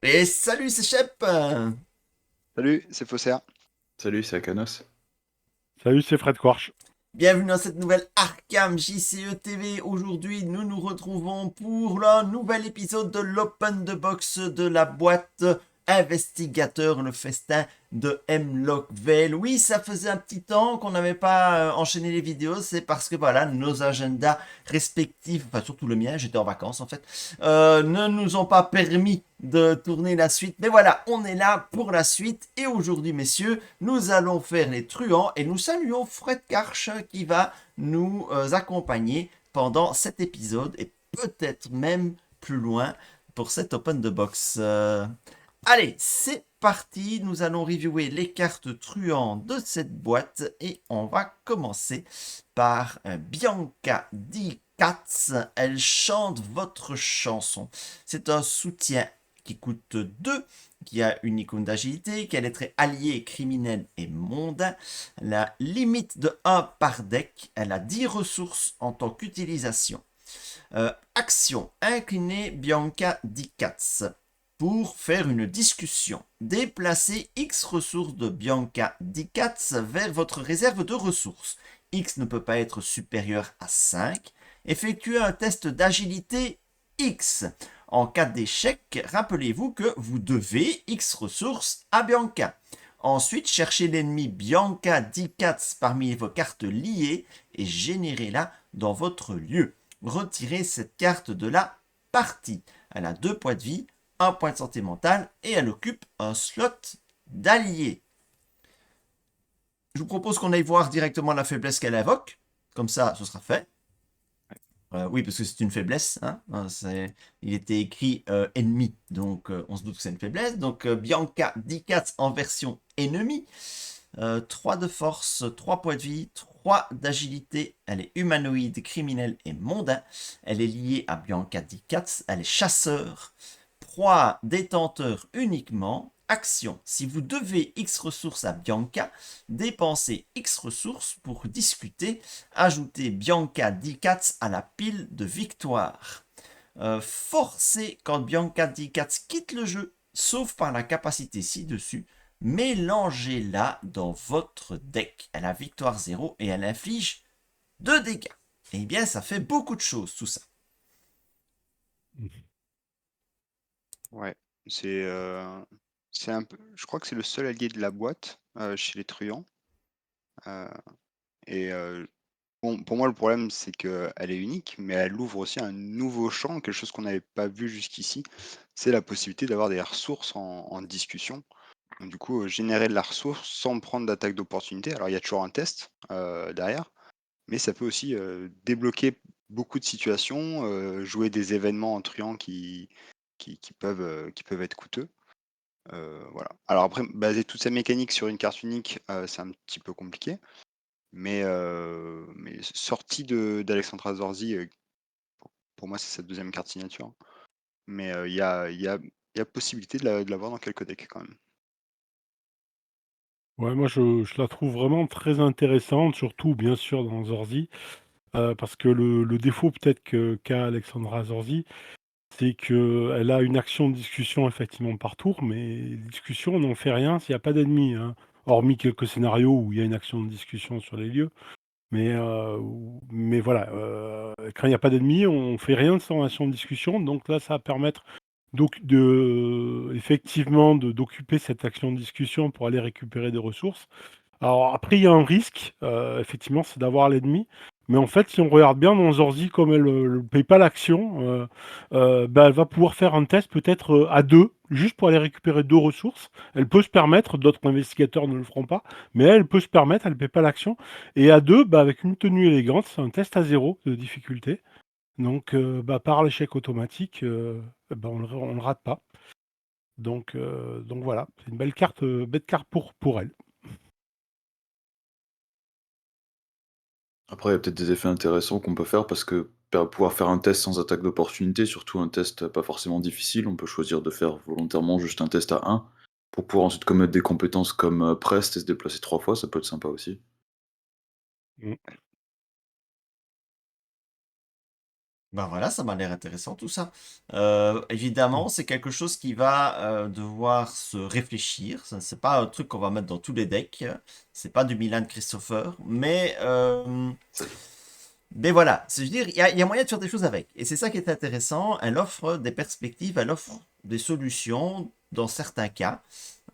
Et salut, c'est Shep. Salut, c'est Faussaire. Salut, c'est Akanos. Salut, c'est Fred Quarch. Bienvenue dans cette nouvelle Arkham JCE TV. Aujourd'hui, nous nous retrouvons pour le nouvel épisode de l'Open the Box de la boîte Investigateur, le festin de Hemlock Vale. Oui, ça faisait un petit temps qu'on n'avait pas enchaîné les vidéos. C'est parce que voilà, nos agendas respectifs, enfin surtout le mien, j'étais en vacances en fait, ne nous ont pas permis de tourner la suite. Mais voilà, on est là pour la suite. Et aujourd'hui, messieurs, nous allons faire les truands et nous saluons Fred Karch qui va nous accompagner pendant cet épisode et peut-être même plus loin pour cet Open the Box. Allez, c'est parti. Nous allons reviewer les cartes truands de cette boîte et on va commencer par Bianca Di Katz. Elle chante votre chanson. C'est un soutien qui coûte 2, qui a une icône d'agilité, qui a les traits alliés, criminels et mondains. La limite de 1 par deck. Elle a 10 ressources en tant qu'utilisation. Action. Incliner Bianca Di Katz pour faire une discussion. Déplacez X ressources de Bianca Di Katz vers votre réserve de ressources. X ne peut pas être supérieur à 5. Effectuez un test d'agilité X. En cas d'échec, rappelez-vous que vous devez X ressources à Bianca. Ensuite, cherchez l'ennemi Bianca Di Katz parmi vos cartes liées et générez-la dans votre lieu. Retirez cette carte de la partie. Elle a 2 points de vie, un point de santé mentale et elle occupe un slot d'allié. Je vous propose qu'on aille voir directement la faiblesse qu'elle invoque. Comme ça, ce sera fait. Oui, parce que c'est une faiblesse. Hein. Il était écrit ennemi, donc on se doute que c'est une faiblesse. Donc Bianca Di-Cat en version ennemie. 3 de force, 3 points de vie, 3 d'agilité. Elle est humanoïde, criminelle et mondain. Elle est liée à Bianca Di-Cat. Elle est chasseur. Proie détenteur uniquement. Action. Si vous devez X ressources à Bianca, dépensez X ressources pour discuter. Ajoutez Bianca Di-Cat à la pile de victoire. Forcez quand Bianca Di-Cat quitte le jeu, sauf par la capacité ci-dessus. Mélangez-la dans votre deck. Elle a victoire 0 et elle inflige 2 dégâts. Eh bien, ça fait beaucoup de choses, tout ça. Ouais, c'est c'est un peu. Je crois que c'est le seul allié de la boîte chez les truands. Euh, et bon, pour moi, le problème, c'est qu'elle est unique, mais elle ouvre aussi un nouveau champ, quelque chose qu'on n'avait pas vu jusqu'ici. C'est la possibilité d'avoir des ressources en discussion. Donc, du coup, générer de la ressource sans prendre d'attaque d'opportunité. Alors, il y a toujours un test derrière, mais ça peut aussi débloquer beaucoup de situations, jouer des événements en truand qui peuvent être coûteux. Voilà. Alors après, baser toute sa mécanique sur une carte unique, c'est un petit peu compliqué. Mais sortie d'Alexandra Zorzi, pour moi, c'est sa deuxième carte signature. Mais il y a possibilité de l'avoir dans quelques decks quand même. Ouais, moi je la trouve vraiment très intéressante, surtout bien sûr dans Zorzi, parce que le défaut peut-être qu'a Alexandra Zorzi, c'est qu'elle a une action de discussion effectivement par tour, mais les discussions, on n'en fait rien s'il n'y a pas d'ennemis, hein. Hormis quelques scénarios où il y a une action de discussion sur les lieux. Mais voilà, quand il n'y a pas d'ennemis, on fait rien sans action de discussion. Donc là, ça va permettre effectivement d'occuper cette action de discussion pour aller récupérer des ressources. Alors après, il y a un risque, effectivement, c'est d'avoir l'ennemi. Mais en fait, si on regarde bien dans Zorzi, comme elle ne paye pas l'action, bah, elle va pouvoir faire un test peut-être à deux, juste pour aller récupérer deux ressources. Elle peut se permettre, d'autres investigateurs ne le feront pas, mais elle peut se permettre, elle ne paye pas l'action. Et à deux, bah, avec une tenue élégante, c'est un test à zéro de difficulté. Donc, bah, par l'échec automatique, bah, on le rate pas. Donc voilà, c'est une belle carte pour elle. Après, il y a peut-être des effets intéressants qu'on peut faire parce que pouvoir faire un test sans attaque d'opportunité, surtout un test pas forcément difficile, on peut choisir de faire volontairement juste un test à 1 pour pouvoir ensuite commettre des compétences comme Prest et se déplacer 3 fois, ça peut être sympa aussi. Mm. Ben voilà, ça m'a l'air intéressant tout ça. Évidemment, c'est quelque chose qui va devoir se réfléchir. Ça, c'est pas un truc qu'on va mettre dans tous les decks. C'est pas du Milan Christopher, mais voilà. Je veux dire, il y a moyen de faire des choses avec. Et c'est ça qui est intéressant. Elle offre des perspectives, elle offre des solutions dans certains cas.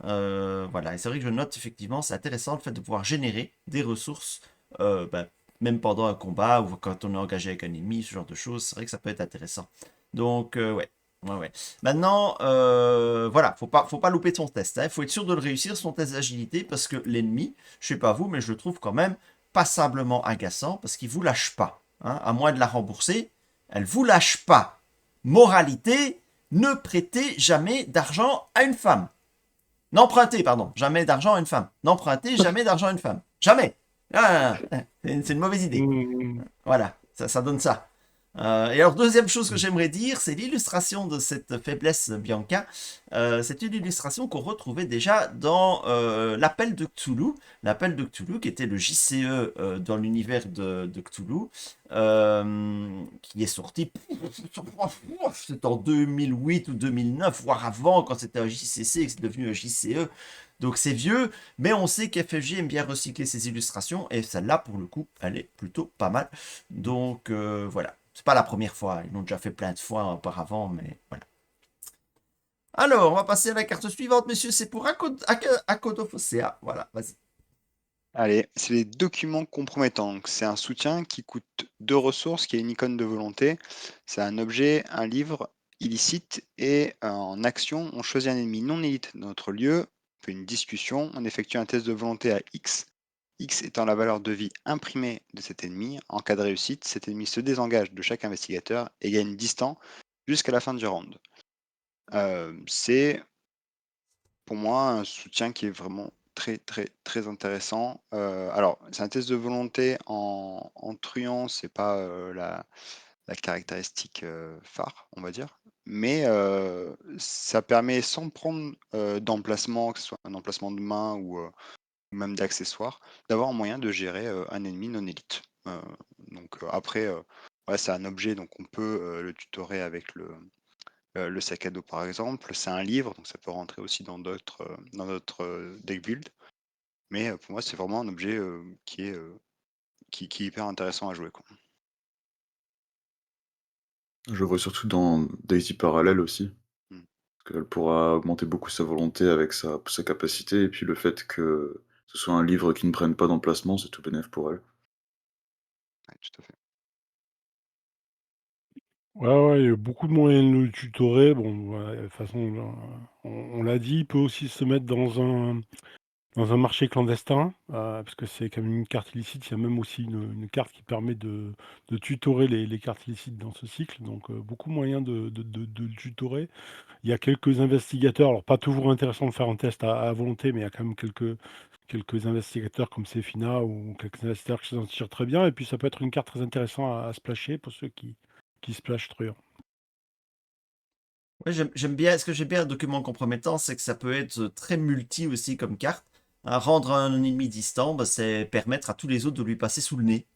Voilà. Et c'est vrai que je note effectivement, c'est intéressant le fait de pouvoir générer des ressources. Ben, même pendant un combat ou quand on est engagé avec un ennemi, ce genre de choses, c'est vrai que ça peut être intéressant. Donc, ouais. Ouais, ouais. Maintenant, voilà, faut pas louper son test. Il faut être sûr de le réussir, son test d'agilité, parce que l'ennemi, je sais pas vous, mais je le trouve quand même passablement agaçant, parce qu'il vous lâche pas. À moins de la rembourser, elle vous lâche pas. Moralité, ne prêtez jamais d'argent à une femme. N'empruntez, pardon, jamais d'argent à une femme. N'empruntez jamais d'argent à une femme. Jamais. Ah, c'est une mauvaise idée. Mmh. Voilà, ça donne ça. Et alors, deuxième chose que j'aimerais dire, c'est l'illustration de cette faiblesse Bianca. C'est une illustration qu'on retrouvait déjà dans l'Appel de Cthulhu. L'Appel de Cthulhu, qui était le JCE dans l'univers de Cthulhu, qui est sorti, c'est en 2008 ou 2009, voire avant, quand c'était un JCC et que c'est devenu un JCE. Donc c'est vieux, mais on sait qu'FFJ aime bien recycler ses illustrations, et celle-là, pour le coup, elle est plutôt pas mal. Donc voilà. C'est pas la première fois, ils l'ont déjà fait plein de fois auparavant, mais voilà. Alors, on va passer à la carte suivante, messieurs. C'est pour Akodophosea. Voilà, vas-y. Allez, c'est les documents compromettants. Donc, c'est un soutien qui coûte 2 ressources, qui est une icône de volonté. C'est un objet, un livre illicite, et en action, on choisit un ennemi non élite dans notre lieu, on fait une discussion, on effectue un test de volonté à X. X étant la valeur de vie imprimée de cet ennemi. En cas de réussite, cet ennemi se désengage de chaque investigateur et gagne 10 temps jusqu'à la fin du round. C'est pour moi un soutien qui est vraiment très très très intéressant. Alors, c'est un test de volonté en truand, c'est pas la caractéristique phare, on va dire. Mais ça permet, sans prendre d'emplacement, que ce soit un emplacement de main ou même d'accessoires, d'avoir un moyen de gérer un ennemi non élite. Donc après, ouais, c'est un objet, donc on peut le tutorer avec le sac à dos par exemple. C'est un livre, donc ça peut rentrer aussi dans d'autres deck build. Mais pour moi, c'est vraiment un objet qui est hyper intéressant à jouer, quoi. Je le vois surtout dans Daisy Parallel aussi, Mm. parce qu'elle pourra augmenter beaucoup sa volonté avec sa capacité, et puis le fait que ce soit un livre qui ne prenne pas d'emplacement, c'est tout bénef pour elle. Ouais, tout à fait. Ouais, ouais, il y a beaucoup de moyens de le tutorer. Bon, ouais, de toute façon, on l'a dit, il peut aussi se mettre dans un marché clandestin, parce que c'est quand même une carte illicite. Il y a même aussi une carte qui permet de tutorer les cartes illicites dans ce cycle, donc beaucoup moyen de le tutorer. Il y a quelques investigateurs, alors pas toujours intéressant de faire un test à volonté, mais il y a quand même quelques investigateurs comme Sefina ou quelques investigateurs qui s'en tirent très bien, et puis ça peut être une carte très intéressante à splasher pour ceux qui splashent truand. Ouais, j'aime bien. Ce que j'aime bien un document compromettant, c'est que ça peut être très multi aussi comme carte. Rendre un ennemi distant, bah, c'est permettre à tous les autres de lui passer sous le nez.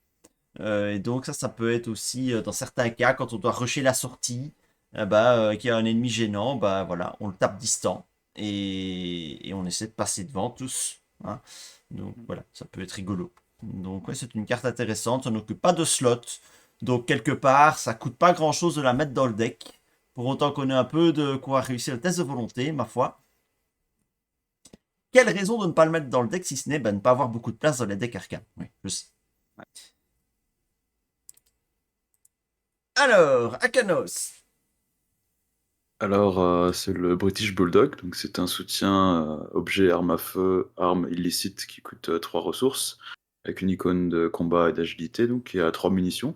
Et donc ça peut être aussi, dans certains cas, quand on doit rusher la sortie, qu'il y a un ennemi gênant, bah voilà, on le tape distant et on essaie de passer devant tous. Donc voilà, ça peut être rigolo. Donc ouais, c'est une carte intéressante, ça n'occupe pas de slot. Donc quelque part, ça coûte pas grand-chose de la mettre dans le deck. Pour autant qu'on ait un peu de quoi réussir le test de volonté, ma foi. Quelle raison de ne pas le mettre dans le deck si ce n'est ne pas avoir beaucoup de place dans les decks arcanes. Oui, je sais. Ouais. Alors, Akanos. Alors, c'est le British Bulldog, donc c'est un soutien objet, arme à feu, arme illicite qui coûte 3 ressources, avec une icône de combat et d'agilité, donc qui a 3 munitions,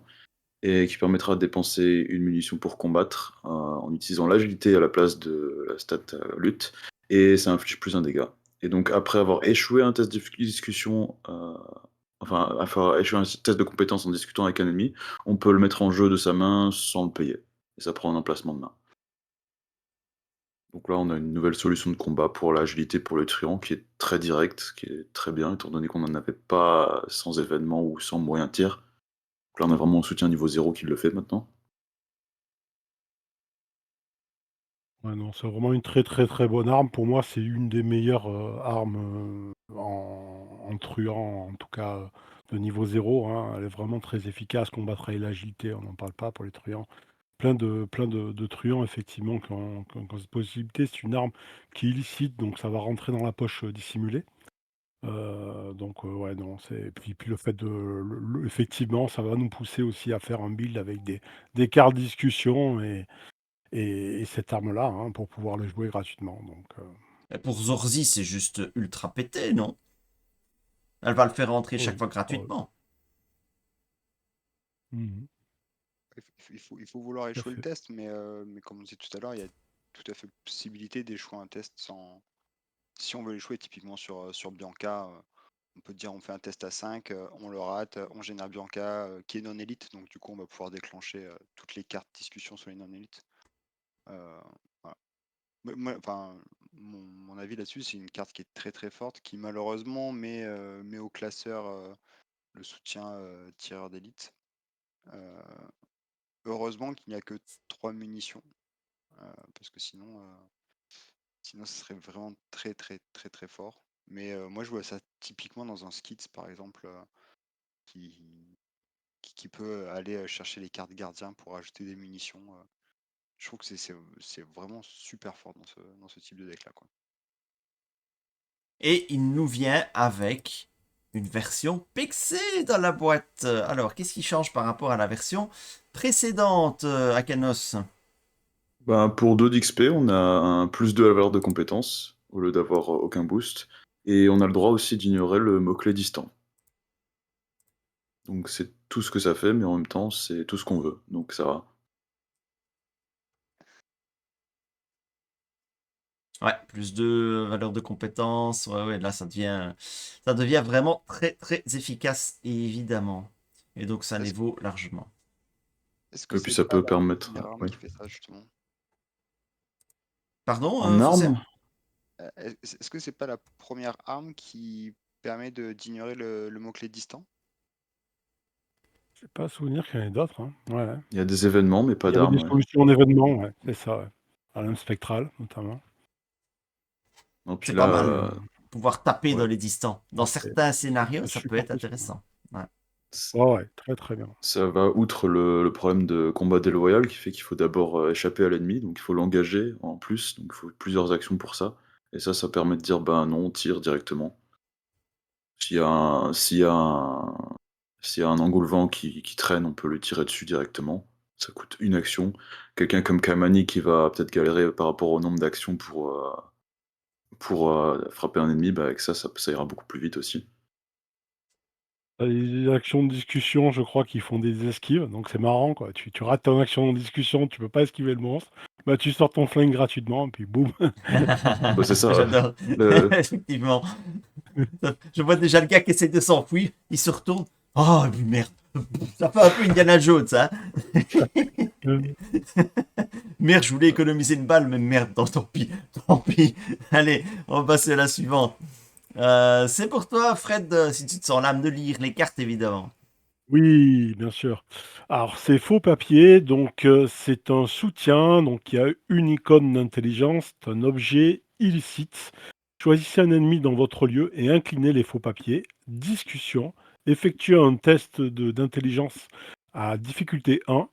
et qui permettra de dépenser une munition pour combattre en utilisant l'agilité à la place de la stat lutte, et ça inflige plus un dégât. Et donc, après avoir échoué un test de discussion, enfin, avoir échoué un test de compétence en discutant avec un ennemi, on peut le mettre en jeu de sa main sans le payer. Et ça prend un emplacement de main. Donc là, on a une nouvelle solution de combat pour l'agilité pour le truand qui est très directe, qui est très bien, étant donné qu'on n'en avait pas sans événement ou sans moyen tir. Donc là, on a vraiment un soutien niveau 0 qui le fait maintenant. Ouais, non, c'est vraiment une très, très, très bonne arme. Pour moi, c'est une des meilleures, armes, en truand, en tout cas, de niveau 0, hein. Elle est vraiment très efficace, combattre avec l'agilité, on n'en parle pas pour les truands. Plein de truands effectivement qui ont cette possibilité. C'est une arme qui est illicite, donc ça va rentrer dans la poche, dissimulée. Donc ouais, non, c'est puis le fait de le effectivement, ça va nous pousser aussi à faire un build avec des cartes discussion et cette arme-là, hein, pour pouvoir le jouer gratuitement, donc Et pour Zorzi, c'est juste ultra pété, non? Elle va le faire rentrer chaque oui, fois ouais. gratuitement. Mmh. Il faut vouloir Tout à échouer le fait. test, mais comme on disait tout à l'heure, il y a tout à fait possibilité d'échouer un test sans. Si on veut l'échouer, typiquement sur Bianca, on peut dire on fait un test à 5, on le rate, on génère Bianca qui est non élite, donc du coup on va pouvoir déclencher toutes les cartes discussion sur les non élites. Voilà. Enfin, mon avis là-dessus, c'est une carte qui est très très forte, qui malheureusement met au classeur le soutien tireur d'élite. Euh, Heureusement qu'il n'y a que 3 munitions, parce que sinon ce serait vraiment très très très très fort. Mais moi je vois ça typiquement dans un skits par exemple, qui, qui peut aller chercher les cartes gardiens pour ajouter des munitions. Je trouve que c'est vraiment super fort dans ce type de deck là, quoi. Et il nous vient avec une version pixée dans la boîte. Alors, qu'est-ce qui change par rapport à la version précédente, Akanos? Ben, pour 2 d'XP, on a un +2 à la valeur de compétences, au lieu d'avoir aucun boost. Et on a le droit aussi d'ignorer le mot-clé distant. Donc c'est tout ce que ça fait, mais en même temps, c'est tout ce qu'on veut. Donc ça va. Ouais, plus de valeur de compétences. Ouais, ouais, là, ça devient vraiment très, très efficace, évidemment. Et donc, ça les Est-ce vaut largement. est-ce que Et puis c'est ça pas peut la permettre. première arme Oui. qui fait ça justement? Pardon, En Fossé? arme, Est-ce que c'est pas la première arme qui permet d'ignorer le mot-clé distant? J'ai pas souvenir qu'il y en ait d'autres, hein. Ouais, ouais. il y a des événements, mais pas Il y avait d'armes, des ouais. solutions en événement, ouais, c'est ça, ouais. À lame spectrale, notamment. Non, puis C'est pas là, mal. Pouvoir taper dans ouais, les distants. Dans Ah, certains scénarios, c'est ça peut super être puissant, ouais. intéressant. Ouais. c- Ouais, ouais, très, très bien. ça va outre le problème de combat déloyal qui fait qu'il faut d'abord échapper à l'ennemi, donc il faut l'engager en plus, donc il faut plusieurs actions pour ça. Et ça permet de dire, ben non, on tire directement. S'il y a un engoulevent qui traîne, on peut le tirer dessus directement. Ça coûte une action. Quelqu'un comme Kamani qui va peut-être galérer par rapport au nombre d'actions pour frapper un ennemi, bah, avec ça ira beaucoup plus vite aussi. Les actions de discussion, je crois qu'ils font des esquives, donc c'est marrant, quoi. Tu rates ton action de discussion, tu peux pas esquiver le monstre, bah, tu sors ton flingue gratuitement et puis boum. Bah, c'est ça. J'adore. Le... Effectivement. Je vois déjà le gars qui essaie de s'enfuir. Il se retourne. Oh, merde. Ça fait un peu Indiana Jones, hein. Merde, je voulais économiser une balle, mais merde, tant pis. Tant pis. Allez, on va passer à la suivante. C'est pour toi, Fred, si tu te sens l'âme de lire les cartes, évidemment. Oui, bien sûr. Alors c'est faux papier, donc c'est un soutien, donc il y a une icône d'intelligence, c'est un objet illicite. Choisissez un ennemi dans votre lieu et inclinez les faux papiers. Discussion. Effectuez un test d'intelligence à difficulté 1.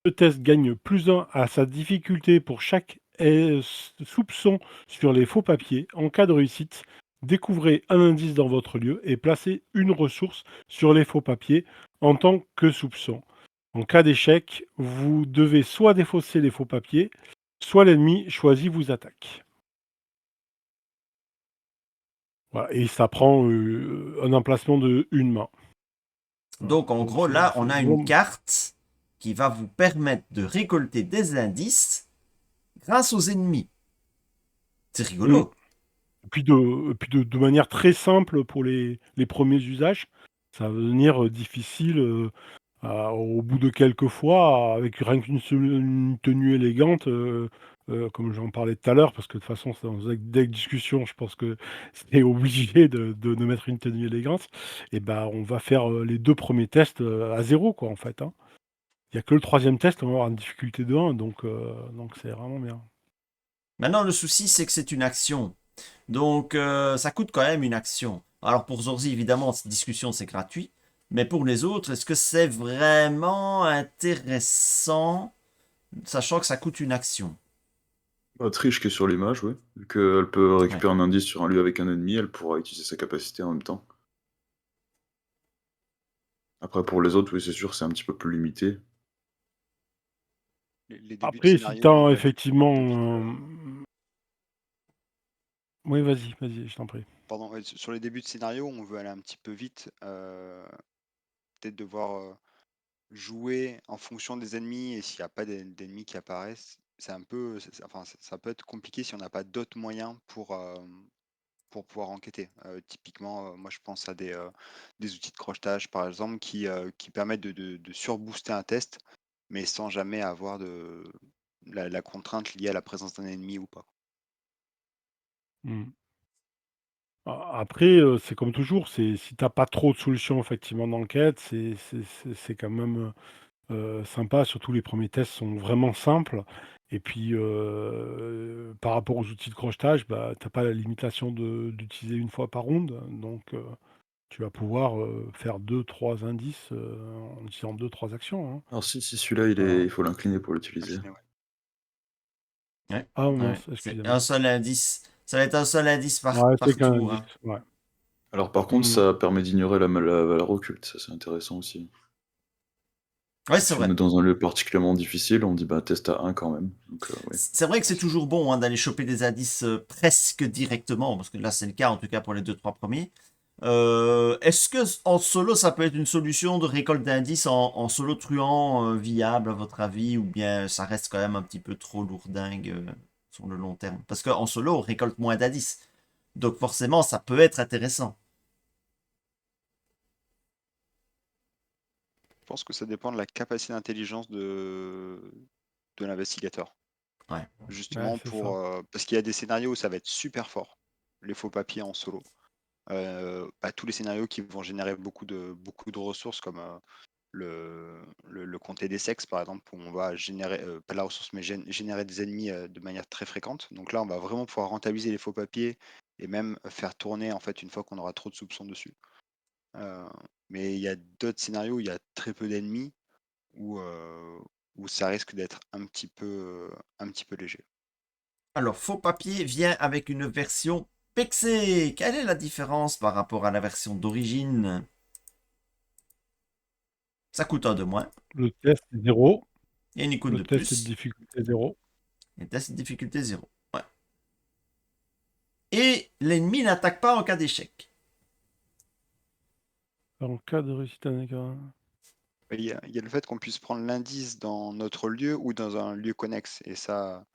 Ce test gagne +1 à sa difficulté pour chaque soupçon sur les faux papiers. En cas de réussite, découvrez un indice dans votre lieu et placez une ressource sur les faux papiers en tant que soupçon. En cas d'échec, vous devez soit défausser les faux papiers, soit l'ennemi choisi vous attaque. Voilà, et ça prend un emplacement de une main. Voilà, Donc, en donc gros, là, c'est on a une vraiment- carte qui va vous permettre de récolter des indices grâce aux ennemis. C'est Mm. rigolo. Et puis de manière très simple pour les premiers usages, ça va devenir difficile au bout de quelques fois, avec rien une tenue élégante, comme j'en parlais tout à l'heure, parce que de toute façon, c'est dans un deck discussion, je pense que c'est obligé de mettre une tenue élégante. Et ben, on va faire les 2 premiers tests à zéro, quoi, en fait, hein. Il y a que le troisième test, on va avoir une difficulté de 1, donc c'est vraiment bien. Maintenant, le souci, c'est que c'est une action. Donc, ça coûte quand même une action. Alors, pour Zorzi, évidemment, cette discussion, c'est gratuit. Mais pour les autres, est-ce que c'est vraiment intéressant, sachant que ça coûte une action? Triche qui est sur l'image, oui. Vu qu'elle peut Ouais. récupérer un indice sur un lieu avec un ennemi, elle pourra utiliser sa capacité en même temps. Après, pour les autres, oui, c'est sûr, c'est un petit peu plus limité. Les débuts de Après, si scénario tu où on as veut aller effectivement... plus vite, Oui, vas-y, je t'en prie. pardon, sur les débuts de scénario, on veut aller un petit peu vite, peut-être devoir jouer en fonction des ennemis et s'il n'y a pas d'ennemis qui apparaissent, c'est un peu, enfin, ça peut être compliqué si on n'a pas d'autres moyens pour pouvoir enquêter. Typiquement, moi je pense à des outils de crochetage par exemple qui permettent de surbooster un test, mais sans jamais avoir la contrainte liée à la présence d'un ennemi ou pas. Mm. Après, c'est comme toujours, si t'as pas trop de solutions effectivement d'enquête, c'est quand même sympa. Surtout les premiers tests sont vraiment simples. Et puis, par rapport aux outils de crochetage, bah, t'as pas la limitation d'utiliser une fois par ronde. Donc, tu vas pouvoir faire deux, trois indices en utilisant deux, trois actions, hein. Alors si celui-là, Voilà. il faut l'incliner pour l'utiliser. Incliné, ouais. Ouais. Ah Ouais. mince, C'est excusez-moi. un seul indice. Ça va être un seul indice Ouais, c'est par qu'un tour, indice. hein. Ouais. Alors par contre, Mhm. ça permet d'ignorer la valeur occulte, ça c'est intéressant aussi. Ouais, Donc c'est si on est vrai. dans un lieu particulièrement difficile, on dit bah test à 1 quand même. Donc oui. C'est vrai que Bien c'est sûr. toujours bon hein, d'aller choper des indices presque directement, parce que là c'est le cas en tout cas pour les deux trois premiers. Est-ce que en solo ça peut être une solution de récolte d'indices en solo truand viable à votre avis, ou bien ça reste quand même un petit peu trop lourdingue sur le long terme? Parce qu'en solo on récolte moins d'indices, donc forcément ça peut être intéressant. Je pense que ça dépend de la capacité d'intelligence de l'investigateur. Ouais. Ouais, Justement c'est ça. parce qu'il y a des scénarios où ça va être super fort, les faux papiers en solo. Tous les scénarios qui vont générer beaucoup de ressources comme le comté des sexes par exemple, où on va générer, pas la ressource, mais générer des ennemis de manière très fréquente. Donc là, on va vraiment pouvoir rentabiliser les faux papiers et même faire tourner en fait une fois qu'on aura trop de soupçons dessus. Euh, mais il y a d'autres scénarios où il y a très peu d'ennemis où, où ça risque d'être un petit peu léger. Alors faux papier vient avec une version pexée. Quelle est la différence par rapport à la version d'origine? Ça coûte un de moins Le test est 0. et une coûte Le de test est de plus. difficulté 0. Et test de difficulté 0. Ouais. Et l'ennemi n'attaque pas en cas d'échec. En cas de réussite à un écart. Il y a le fait qu'on puisse prendre l'indice dans notre lieu ou dans un lieu connexe. Et ça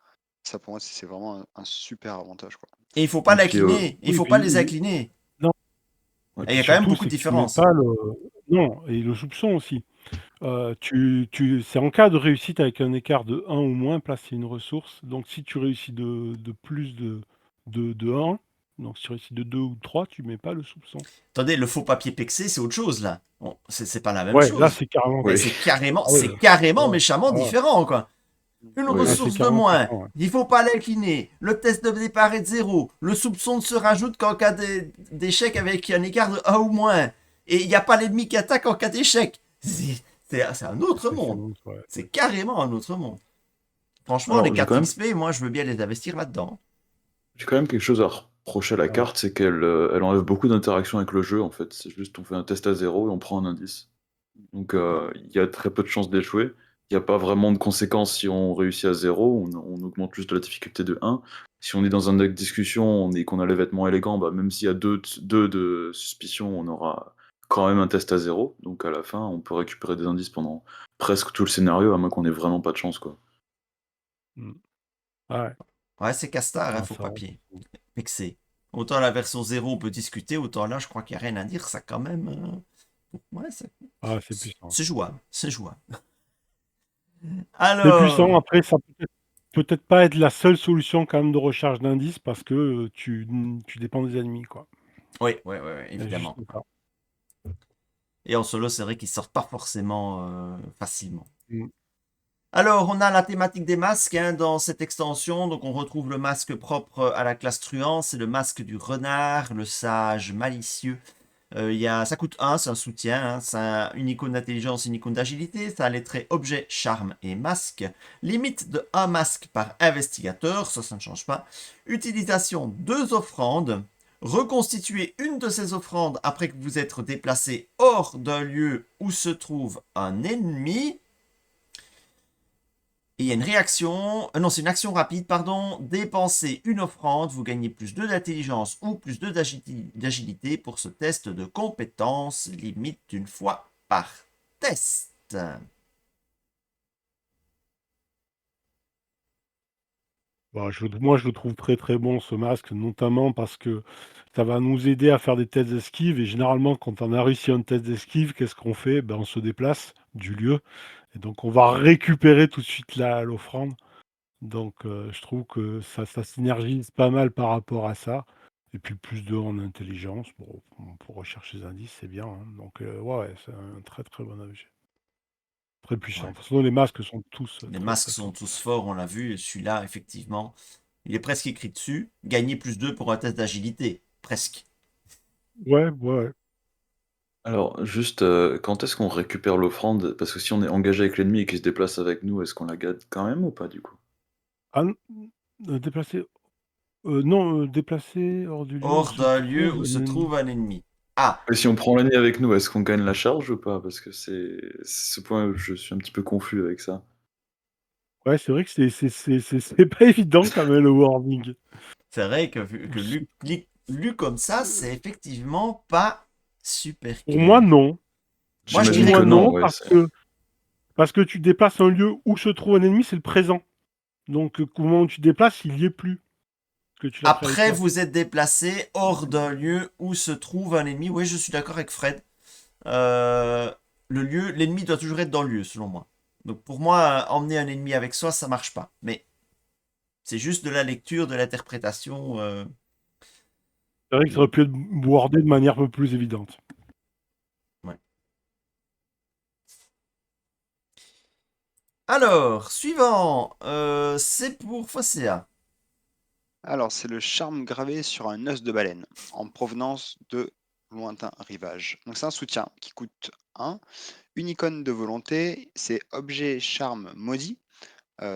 pour moi, c'est vraiment un super avantage, quoi. Et il faut pas Et puis l'incliner. Il Oui, faut pas puis les incliner. non, ouais. Et il y puis a quand même surtout, beaucoup de c'est que tu mets différences. pas le. Non, et le soupçon aussi. C'est en cas de réussite avec un écart de 1 ou moins, placer une ressource. Donc si tu réussis de plus de 1, donc si tu réussis de 2 ou de 3, tu mets pas le soupçon. Attendez, le faux papier pexé, c'est autre chose là. Bon, c'est pas la même Ouais, là chose. c'est carrément. Mais Oui. Ah ouais, c'est carrément ouais, méchamment ouais. différent quoi. Une Oui, Ah, oui. c'est ressource de carrément moins. différent, ouais. Il faut pas l'incliner. Le test de départ est de 0. Le soupçon ne se rajoute qu'en cas d'échec avec un écart de 1 ou moins. Et il n'y a pas l'ennemi qui attaque en cas d'échec. C'est un autre C'est monde. bon, ouais. C'est carrément un autre monde. Franchement, les Alors j'ai cartes quand même XP, moi, je veux bien les investir là-dedans. J'ai quand même quelque chose à reprocher à la Ouais. carte, c'est qu'elle elle enlève beaucoup d'interactions avec le jeu en fait. C'est juste on fait un test à 0 et on prend un indice. Donc il y a très peu de chances d'échouer. Il n'y a pas vraiment de conséquences si on réussit à 0, on augmente juste la difficulté de 1. Si on est dans un deck discussion et qu'on a les vêtements élégants, bah, même s'il y a 2 de suspicion, on aura quand même un test à 0. Donc à la fin, on peut récupérer des indices pendant presque tout le scénario, à moins qu'on ait vraiment pas de chance, quoi. Mm. Ouais. Ouais, c'est Castar, hein, Ah, faux ça. papier. Vexé. Autant la version 0, on peut discuter, autant là, je crois qu'il n'y a rien à dire. Ça, quand même. Ouais, Ah, c'est puissant. c'est jouable. C'est jouable. C'est puissant. Alors. Après, ça peut-être pas être la seule solution quand même de recharge d'indices parce que tu dépends des ennemis, quoi. Oui, oui, oui, Il y a juste évidemment. ça. Et en solo, c'est vrai qu'ils sortent pas forcément facilement. Mm. Alors, on a la thématique des masques hein, dans cette extension. Donc, on retrouve le masque propre à la classe truand. C'est le masque du renard, le sage malicieux. Ça coûte 1, c'est un soutien. Hein, ça a une icône d'intelligence, une icône d'agilité. Ça a les traits objet, charme et masque. Limite de 1 masque par investigateur. Ça ne change pas. Utilisation 2 offrandes. Reconstituer une de ces offrandes après que vous êtes déplacé hors d'un lieu où se trouve un ennemi. Et il y a une réaction, non c'est une action rapide, pardon, dépenser une offrande, vous gagnez plus 2 d'intelligence ou plus 2 d'agilité pour ce test de compétence, limite d'une fois par test. Bah, moi, je le trouve très très bon ce masque, notamment parce que ça va nous aider à faire des tests d'esquive. Et généralement, quand on a réussi un test d'esquive, qu'est-ce qu'on fait? Ben, on se déplace du lieu. Et donc, on va récupérer tout de suite l'offrande. Donc, je trouve que ça synergise pas mal par rapport à ça. Et puis, plus de en intelligence. Bon, pour rechercher les indices, c'est bien. Hein. Donc, ouais, c'est un très très bon objet. Très puissant. Ouais. De toute façon, les masques sont tous Les très masques très sont forts. tous forts, on l'a vu, celui-là, effectivement, il est presque écrit dessus, gagner plus 2 pour un test d'agilité, presque. Ouais, ouais, ouais. Alors, juste, quand est-ce qu'on récupère l'offrande? Parce que si on est engagé avec l'ennemi et qu'il se déplace avec nous, est-ce qu'on la garde quand même ou pas, du coup? Ah, déplacer non, déplacer hors du lieu où Hors se d'un lieu trouve où un se ennemi. trouve un ennemi. Ah, Et si on prend l'ennemi avec nous, est-ce qu'on gagne la charge ou pas? Parce que c'est ce point où je suis un petit peu confus avec ça. Ouais, c'est vrai que c'est pas évident quand même le warning. c'est vrai que, Ou que se lu comme ça, c'est effectivement pas super Pour moi, clair. non. Moi, je Pour J'imagine dirais que moi, que non, non. non, ouais, parce c'est que tu dépasses un lieu où se trouve un ennemi, c'est le présent. Donc, au moment où tu te déplaces, il y est plus, que tu l'as pris avec Après, toi. vous êtes déplacé hors d'un lieu où se trouve un ennemi. Oui, je suis d'accord avec Fred. Euh, l'ennemi doit toujours être dans le lieu, selon moi. Donc pour moi, emmener un ennemi avec soi, ça marche pas. Mais c'est juste de la lecture, de l'interprétation. C'est vrai que ça aurait pu être wordé de manière un peu plus évidente. Ouais. Alors, suivant, c'est pour Fosséa. Alors, c'est le charme gravé sur un os de baleine, en provenance de lointains rivages. Donc, c'est un soutien qui coûte 1. Une icône de volonté, c'est objet charme maudit.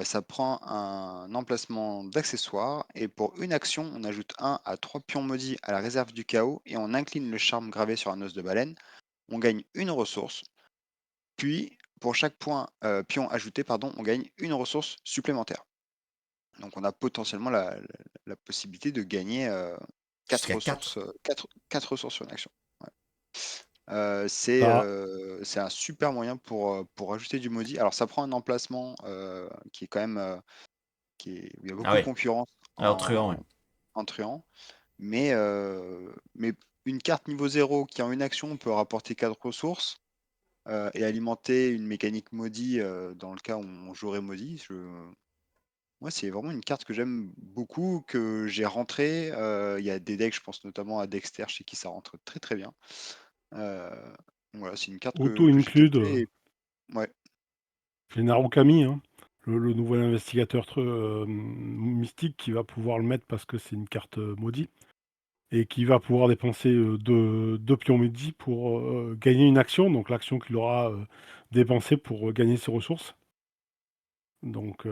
Ça prend un emplacement d'accessoire et pour une action, on ajoute 1 à 3 pions maudits à la réserve du chaos et on incline le charme gravé sur un os de baleine. On gagne une ressource. Puis, pour chaque pion ajouté, pardon, on gagne une ressource supplémentaire. Donc, on a potentiellement la possibilité de gagner 4 Jusqu'à ressources, 4. 4 ressources sur une action. Ouais. Bah, C'est un super moyen pour ajouter du maudit. Alors, ça prend un emplacement qui est quand même où il y a Ah beaucoup de oui, concurrence alors truand, oui. en truand. Mais une carte niveau 0 qui en une action peut rapporter 4 ressources et alimenter une mécanique maudit dans le cas où on jouerait maudit. Moi, c'est vraiment une carte que j'aime beaucoup, que j'ai rentrée. Il y a des decks, je pense notamment à Dexter, chez qui ça rentre très très bien. Euh, voilà, c'est une carte que j'ai auto-include, testée. Ouais, c'est Narukami, hein, le nouvel investigateur mystique qui va pouvoir le mettre parce que c'est une carte maudite. Et qui va pouvoir dépenser 2 pions maudits pour gagner une action, donc l'action qu'il aura dépensée pour gagner ses ressources. Donc,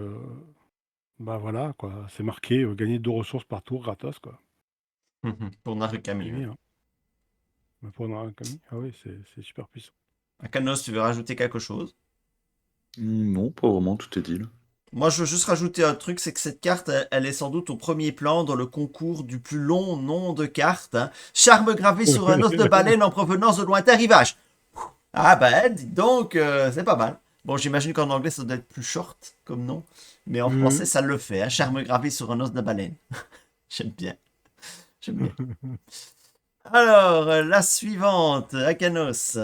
bah voilà, quoi. C'est marqué gagner 2 ressources par tour gratos, quoi. Pour C'est Narukami, oui. bien. Mais pour Narukami, ah oui, c'est super puissant. Akanos, tu veux rajouter quelque chose? Non, pas vraiment, tout est dit, là. Moi, je veux juste rajouter un truc, c'est que cette carte, elle est sans doute au premier plan dans le concours du plus long nom de carte. Hein. Charme gravé sur un os de baleine en provenance de lointain rivage. Ah ben, dis donc, c'est pas mal. Bon, j'imagine qu'en anglais, ça doit être plus short comme nom. Mais en français, ça le fait. Hein. Charme gravé sur un os de baleine. J'aime bien. J'aime bien. Alors, la suivante, Akanos.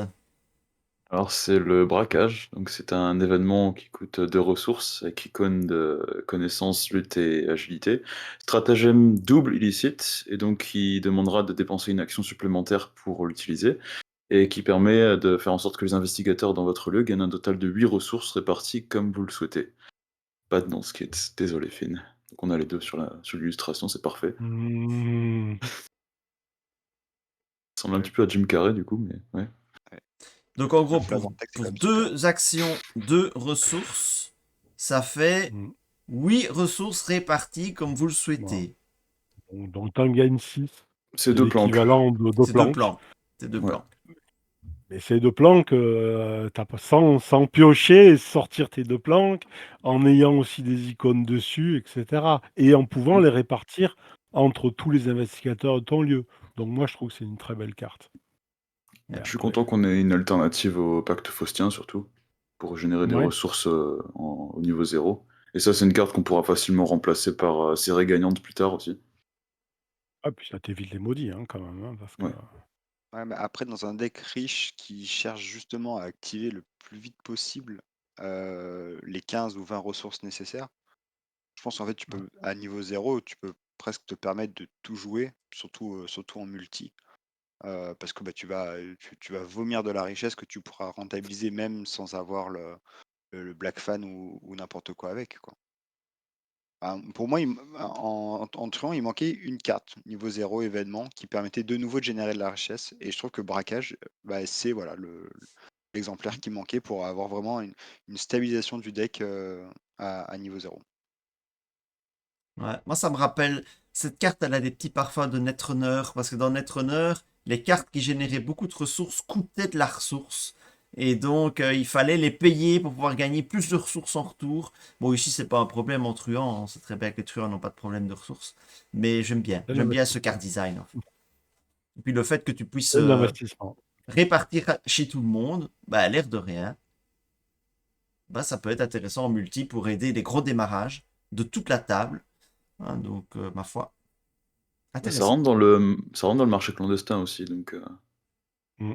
Alors, c'est le braquage. Donc, c'est un événement qui coûte 2 ressources, avec icône de connaissance, lutte et agilité. Stratagème double illicite, et donc qui demandera de dépenser une action supplémentaire pour l'utiliser. et qui permet de faire en sorte que les investigateurs dans votre lieu gagnent un total de 8 ressources réparties comme vous le souhaitez. Pas de non-skate, désolé Finn. Donc on a les deux sur l'illustration, c'est parfait. Mmh. Ça ressemble un petit peu à Jim Carrey du coup, mais ouais. Donc en gros, Le flavor text, c'est pour quand même super. 2 actions, 2 ressources, ça fait Mmh. 8 ressources réparties comme vous le souhaitez. Donc t'en gagnes 6. C'est 2 planques. L'équivalent de 2 C'est 2 planques. planques. C'est 2 Ouais. planques. Mais ces 2 planques, t'as pas sans piocher et sortir tes 2 planques, en ayant aussi des icônes dessus, etc. Et en pouvant les répartir entre tous les investigateurs de ton lieu. Donc moi, je trouve que c'est une très belle carte. Mais Je suis après, content qu'on ait une alternative au pacte faustien surtout, pour générer des ouais. ressources au niveau 0. Et ça, c'est une carte qu'on pourra facilement remplacer par Serrée gagnante plus tard aussi. Ah, puis ça t'évite les maudits, hein, quand même, hein, parce que Ouais. Ouais, mais après, dans un deck riche qui cherche justement à activer le plus vite possible les 15 ou 20 ressources nécessaires, je pense qu'en fait, tu peux, à niveau 0, tu peux presque te permettre de tout jouer, surtout en multi. Parce que bah, tu vas vomir de la richesse que tu pourras rentabiliser même sans avoir le Black Fan ou n'importe quoi avec, quoi. Pour moi, en truand, il manquait une carte niveau 0 événement qui permettait de nouveau de générer de la richesse. Et je trouve que braquage, bah, c'est voilà, l'exemplaire qui manquait pour avoir vraiment une stabilisation du deck à niveau 0. Ouais. Moi, ça me rappelle, cette carte, elle a des petits parfums de Netrunner, parce que dans Netrunner, les cartes qui généraient beaucoup de ressources coûtaient de la ressource. Et donc, il fallait les payer pour pouvoir gagner plus de ressources en retour. Bon, ici, c'est pas un problème en truand. On sait très bien que les truands n'ont pas de problème de ressources. Mais j'aime bien. c'est de J'aime bien ce l'investissement. card design, en fait. Et puis le fait que tu puisses C'est de l'investissement. répartir chez tout le monde, bah, à l'air de rien, bah, ça peut être intéressant en multi pour aider les gros démarrages de toute la table. Hein, donc, ma foi, Ça intéressant. rentre dans le marché clandestin aussi, donc Mm.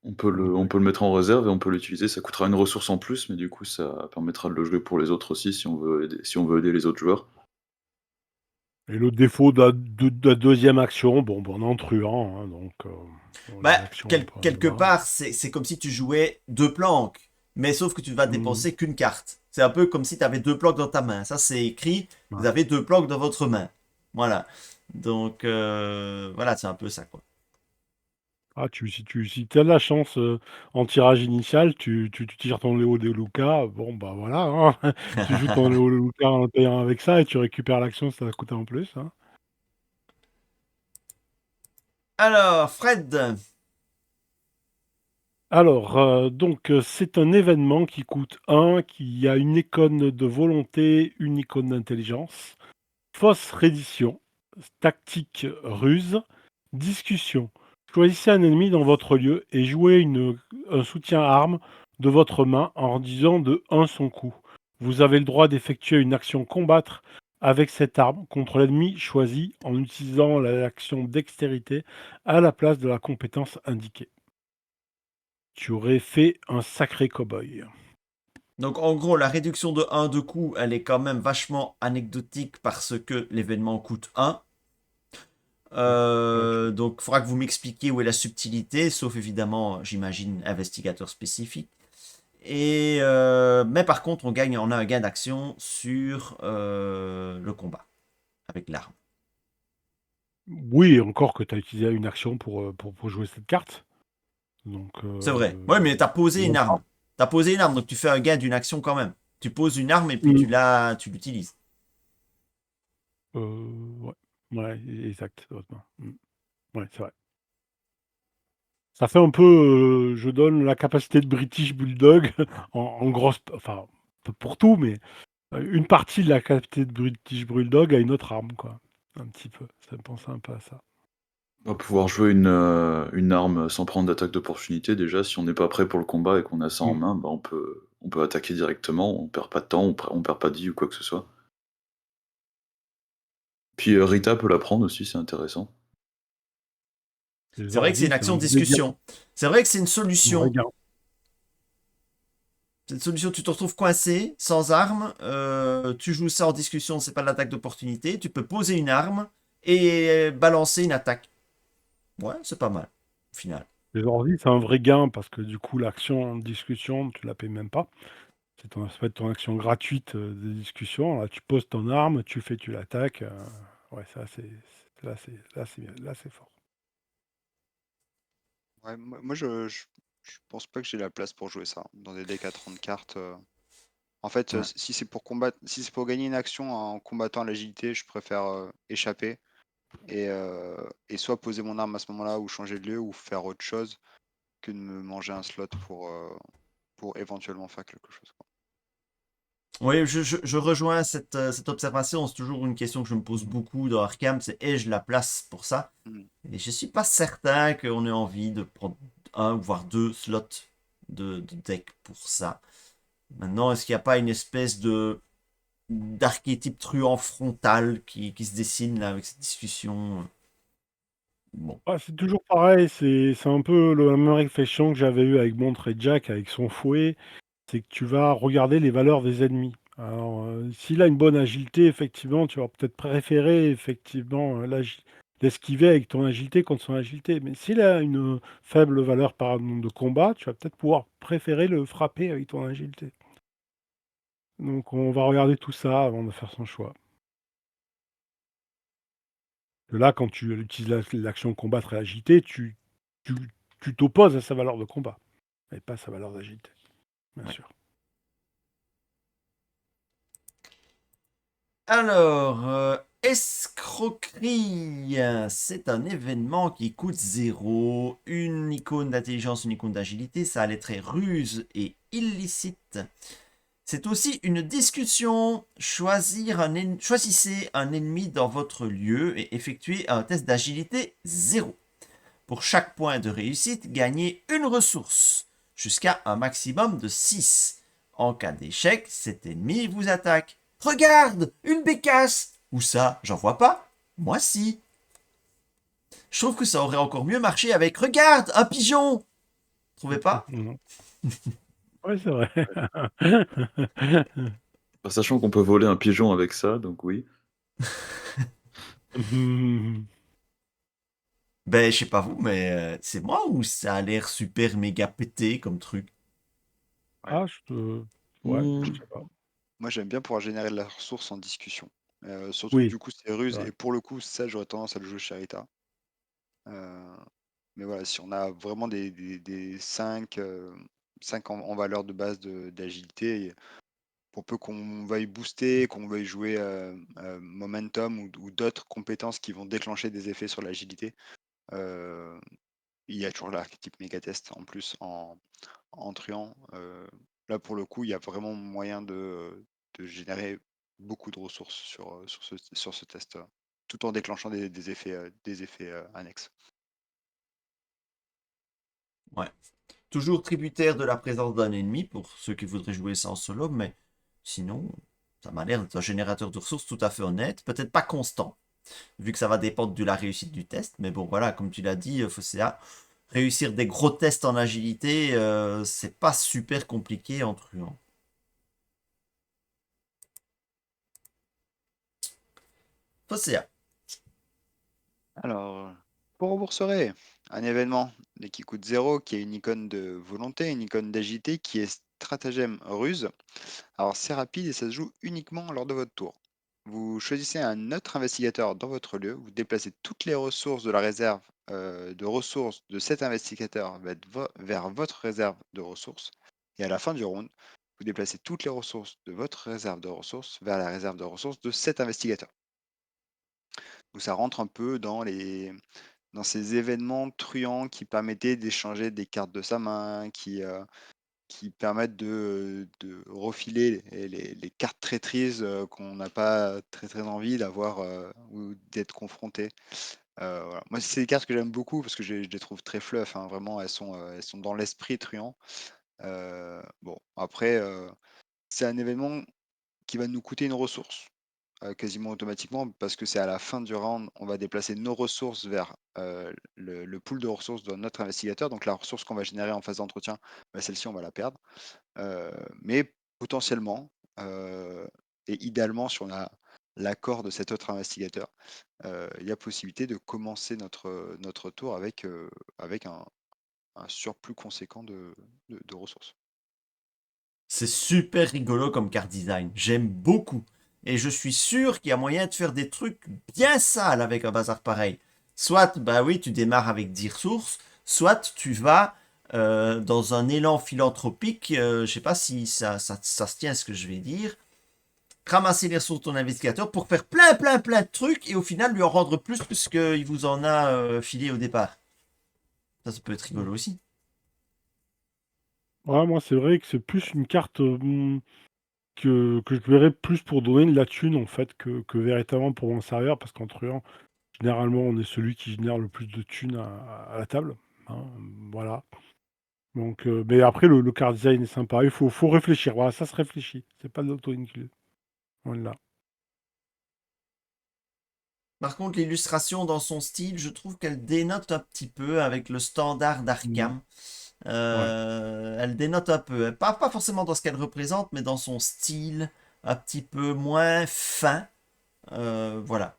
on peut le mettre en réserve et on peut l'utiliser. Ça coûtera une ressource en plus, mais du coup, ça permettra de le jouer pour les autres aussi si on veut aider les autres joueurs. Et le défaut de la deuxième action, bon, on est en truand, hein, donc Bah, les actions, quelque voilà. part, c'est comme si tu jouais 2 planques, mais sauf que tu vas Mm. dépenser qu'une carte. C'est un peu comme si tu avais 2 planques dans ta main. Ça, c'est écrit, vous Ouais. avez 2 planques dans votre main. Voilà. Donc, voilà, c'est un peu ça, quoi. Ah, si tu as de la chance en tirage initial, tu tires ton Léo de Luca, bon, bah voilà, hein. Tu joues ton Léo de Luca en le payant avec ça et tu récupères l'action, ça va coûter en plus, hein. Alors, Fred, Alors, donc, c'est un événement qui coûte 1, qui a une icône de volonté, une icône d'intelligence, fausse reddition, tactique ruse, discussion. Choisissez un ennemi dans votre lieu et jouez un soutien arme de votre main en réduisant de 1 son coût. Vous avez le droit d'effectuer une action combattre avec cette arme contre l'ennemi choisi en utilisant l'action dextérité à la place de la compétence indiquée. Tu aurais fait un sacré cow-boy. donc en gros, la réduction de 1 de coût, elle est quand même vachement anecdotique parce que l'événement coûte 1. Donc, il faudra que vous m'expliquiez où est la subtilité, sauf évidemment, j'imagine, investigateur spécifique. Mais par contre, on a un gain d'action sur le combat avec l'arme. Oui, encore que tu as utilisé une action pour jouer cette carte. Donc, C'est vrai. Ouais, mais t'as posé une longtemps. arme. T'as posé une arme, donc tu fais un gain d'une action quand même. Tu poses une arme et puis Mm. tu l'utilises. Ouais. Ouais, exact. Ouais, c'est vrai. Ça fait un peu, je donne la capacité de British Bulldog en grosse, enfin, pas pour tout, mais une partie de la capacité de British Bulldog à une autre arme, quoi. Un petit peu. Ça me pense un peu à ça. On va pouvoir jouer une arme sans prendre d'attaque d'opportunité déjà. Si on n'est pas prêt pour le combat et qu'on a ça en Mm. main, bah on peut attaquer directement, on perd pas de temps, on perd pas de vie ou quoi que ce soit. Puis Rita peut la prendre aussi, c'est intéressant. C'est vrai que c'est une action de discussion. C'est vrai que c'est une solution. C'est une solution, tu te retrouves coincé, sans arme, tu joues ça en discussion, c'est pas de l'attaque d'opportunité, tu peux poser une arme et balancer une attaque. Ouais, c'est pas mal, au final. Les ordi, c'est un vrai gain parce que du coup, l'action en discussion, tu la payes même pas. Ça va être ton action gratuite de discussion. Là, tu poses ton arme, tu l'attaques. Ouais, ça, là, c'est fort. Ouais, moi, je pense pas que j'ai la place pour jouer ça dans des decks à 30 cartes. En fait, Ouais. si c'est pour combattre, si c'est pour gagner une action en combattant l'agilité, je préfère échapper et soit poser mon arme à ce moment-là ou changer de lieu ou faire autre chose que de me manger un slot pour éventuellement faire quelque chose, quoi. Oui, je rejoins cette observation. C'est toujours une question que je me pose beaucoup dans Arkham, c'est ai-je la place pour ça? Mm. Et je suis pas certain qu'on ait envie de prendre un voire deux slots de deck pour ça. Maintenant, est-ce qu'il n'y a pas une espèce de d'archétype truand frontal qui se dessine là avec cette discussion? Bon. Ah, c'est toujours pareil, c'est un peu la même réflexion que j'avais eue avec Montre et Jack, avec son fouet, c'est que tu vas regarder les valeurs des ennemis. Alors, s'il a une bonne agilité, effectivement, tu vas peut-être préférer effectivement l'esquiver avec ton agilité contre son agilité. Mais s'il a une faible valeur par nombre de combat, tu vas peut-être pouvoir préférer le frapper avec ton agilité. Donc on va regarder tout ça avant de faire son choix. Que là, quand tu utilises l'action combattre et agiter, tu tu t'opposes à sa valeur de combat et pas à sa valeur d'agilité, bien Ouais. sûr. Alors, escroquerie, c'est un événement qui coûte 0. Une icône d'intelligence, une icône d'agilité, ça allait très ruse et illicite. C'est aussi une discussion. Choisissez un ennemi dans votre lieu et effectuez un test d'agilité 0. Pour chaque point de réussite, gagnez une ressource, jusqu'à un maximum de 6. En cas d'échec, cet ennemi vous attaque. Regarde, une bécasse. Où ça? J'en vois pas. Moi si. Je trouve que ça aurait encore mieux marché avec regarde, un pigeon. Trouvez pas? Mmh. Ouais, c'est vrai. Bah, sachant qu'on peut voler un pigeon avec ça, donc oui. Mmh. Ben, je sais pas vous, mais c'est moi ou ça a l'air super méga pété comme truc? Ah, ouais, je sais pas. Moi, j'aime bien pouvoir générer de la ressource en discussion. Surtout que Oui, du coup, c'est c'est ruse. vrai. Et pour le coup, ça, j'aurais tendance à le jouer Charita. Euh, mais voilà, si on a vraiment des 5 en valeur de base d'agilité, pour peu qu'on veuille booster, qu'on veuille jouer momentum ou d'autres compétences qui vont déclencher des effets sur l'agilité, euh, il y a toujours l'archétype mégatest en plus en truand. Là, pour le coup, il y a vraiment moyen de générer beaucoup de ressources sur ce test, tout en déclenchant des effets annexes. Ouais. Toujours tributaire de la présence d'un ennemi pour ceux qui voudraient jouer ça en solo, mais sinon, ça m'a l'air d'être un générateur de ressources tout à fait honnête. Peut-être pas constant, vu que ça va dépendre de la réussite du test, mais bon, voilà, comme tu l'as dit, Fosséa, réussir des gros tests en agilité, c'est pas super compliqué en truand. Fosséa. Alors, vous rembourserez un événement mais qui coûte 0, qui est une icône de volonté, une icône d'agilité, qui est stratagème ruse. Alors, c'est rapide et ça se joue uniquement lors de votre tour. Vous choisissez un autre investigateur dans votre lieu, vous déplacez toutes les ressources de la réserve de ressources de cet investigateur vers votre réserve de ressources. Et à la fin du round, vous déplacez toutes les ressources de votre réserve de ressources vers la réserve de ressources de cet investigateur. Donc ça rentre un peu dans ces événements truands qui permettaient d'échanger des cartes de sa main, qui permettent de refiler les cartes traîtrises qu'on n'a pas très très envie d'avoir ou d'être confronté. Voilà. Moi, c'est des cartes que j'aime beaucoup parce que je les trouve très fluff, hein. Vraiment, elles sont dans l'esprit truand. Bon, après, c'est un événement qui va nous coûter une ressource quasiment automatiquement parce que c'est à la fin du round, on va déplacer nos ressources vers le pool de ressources de notre investigateur. Donc la ressource qu'on va générer en phase d'entretien, bah, celle-ci, on va la perdre. Mais potentiellement, et idéalement, si on a l'accord de cet autre investigateur, il y a possibilité de commencer notre tour avec un un surplus conséquent de ressources. C'est super rigolo comme carte design. J'aime beaucoup. Et je suis sûr qu'il y a moyen de faire des trucs bien sales avec un bazar pareil. Soit, bah oui, tu démarres avec 10 ressources, soit tu vas dans un élan philanthropique, je sais pas si ça se tient à ce que je vais dire, ramasser les ressources de ton investigateur pour faire plein de trucs et au final lui en rendre plus puisqu'il vous en a filé au départ. Ça peut être rigolo aussi. Ouais, moi, c'est vrai que c'est plus une carte que je verrais plus pour donner de la thune, en fait, que véritablement pour m'en servir, parce qu'en truand, généralement, on est celui qui génère le plus de thunes à la table. Hein, voilà. Donc, mais après, le card design est sympa. Il faut réfléchir. Voilà, ça se réfléchit. C'est pas de l'auto-inclus. Voilà. Par contre, l'illustration dans son style, je trouve qu'elle dénote un petit peu avec le standard d'Arkham. Ouais. Elle dénote un peu. Pas forcément dans ce qu'elle représente, mais dans son style un petit peu moins fin. Voilà.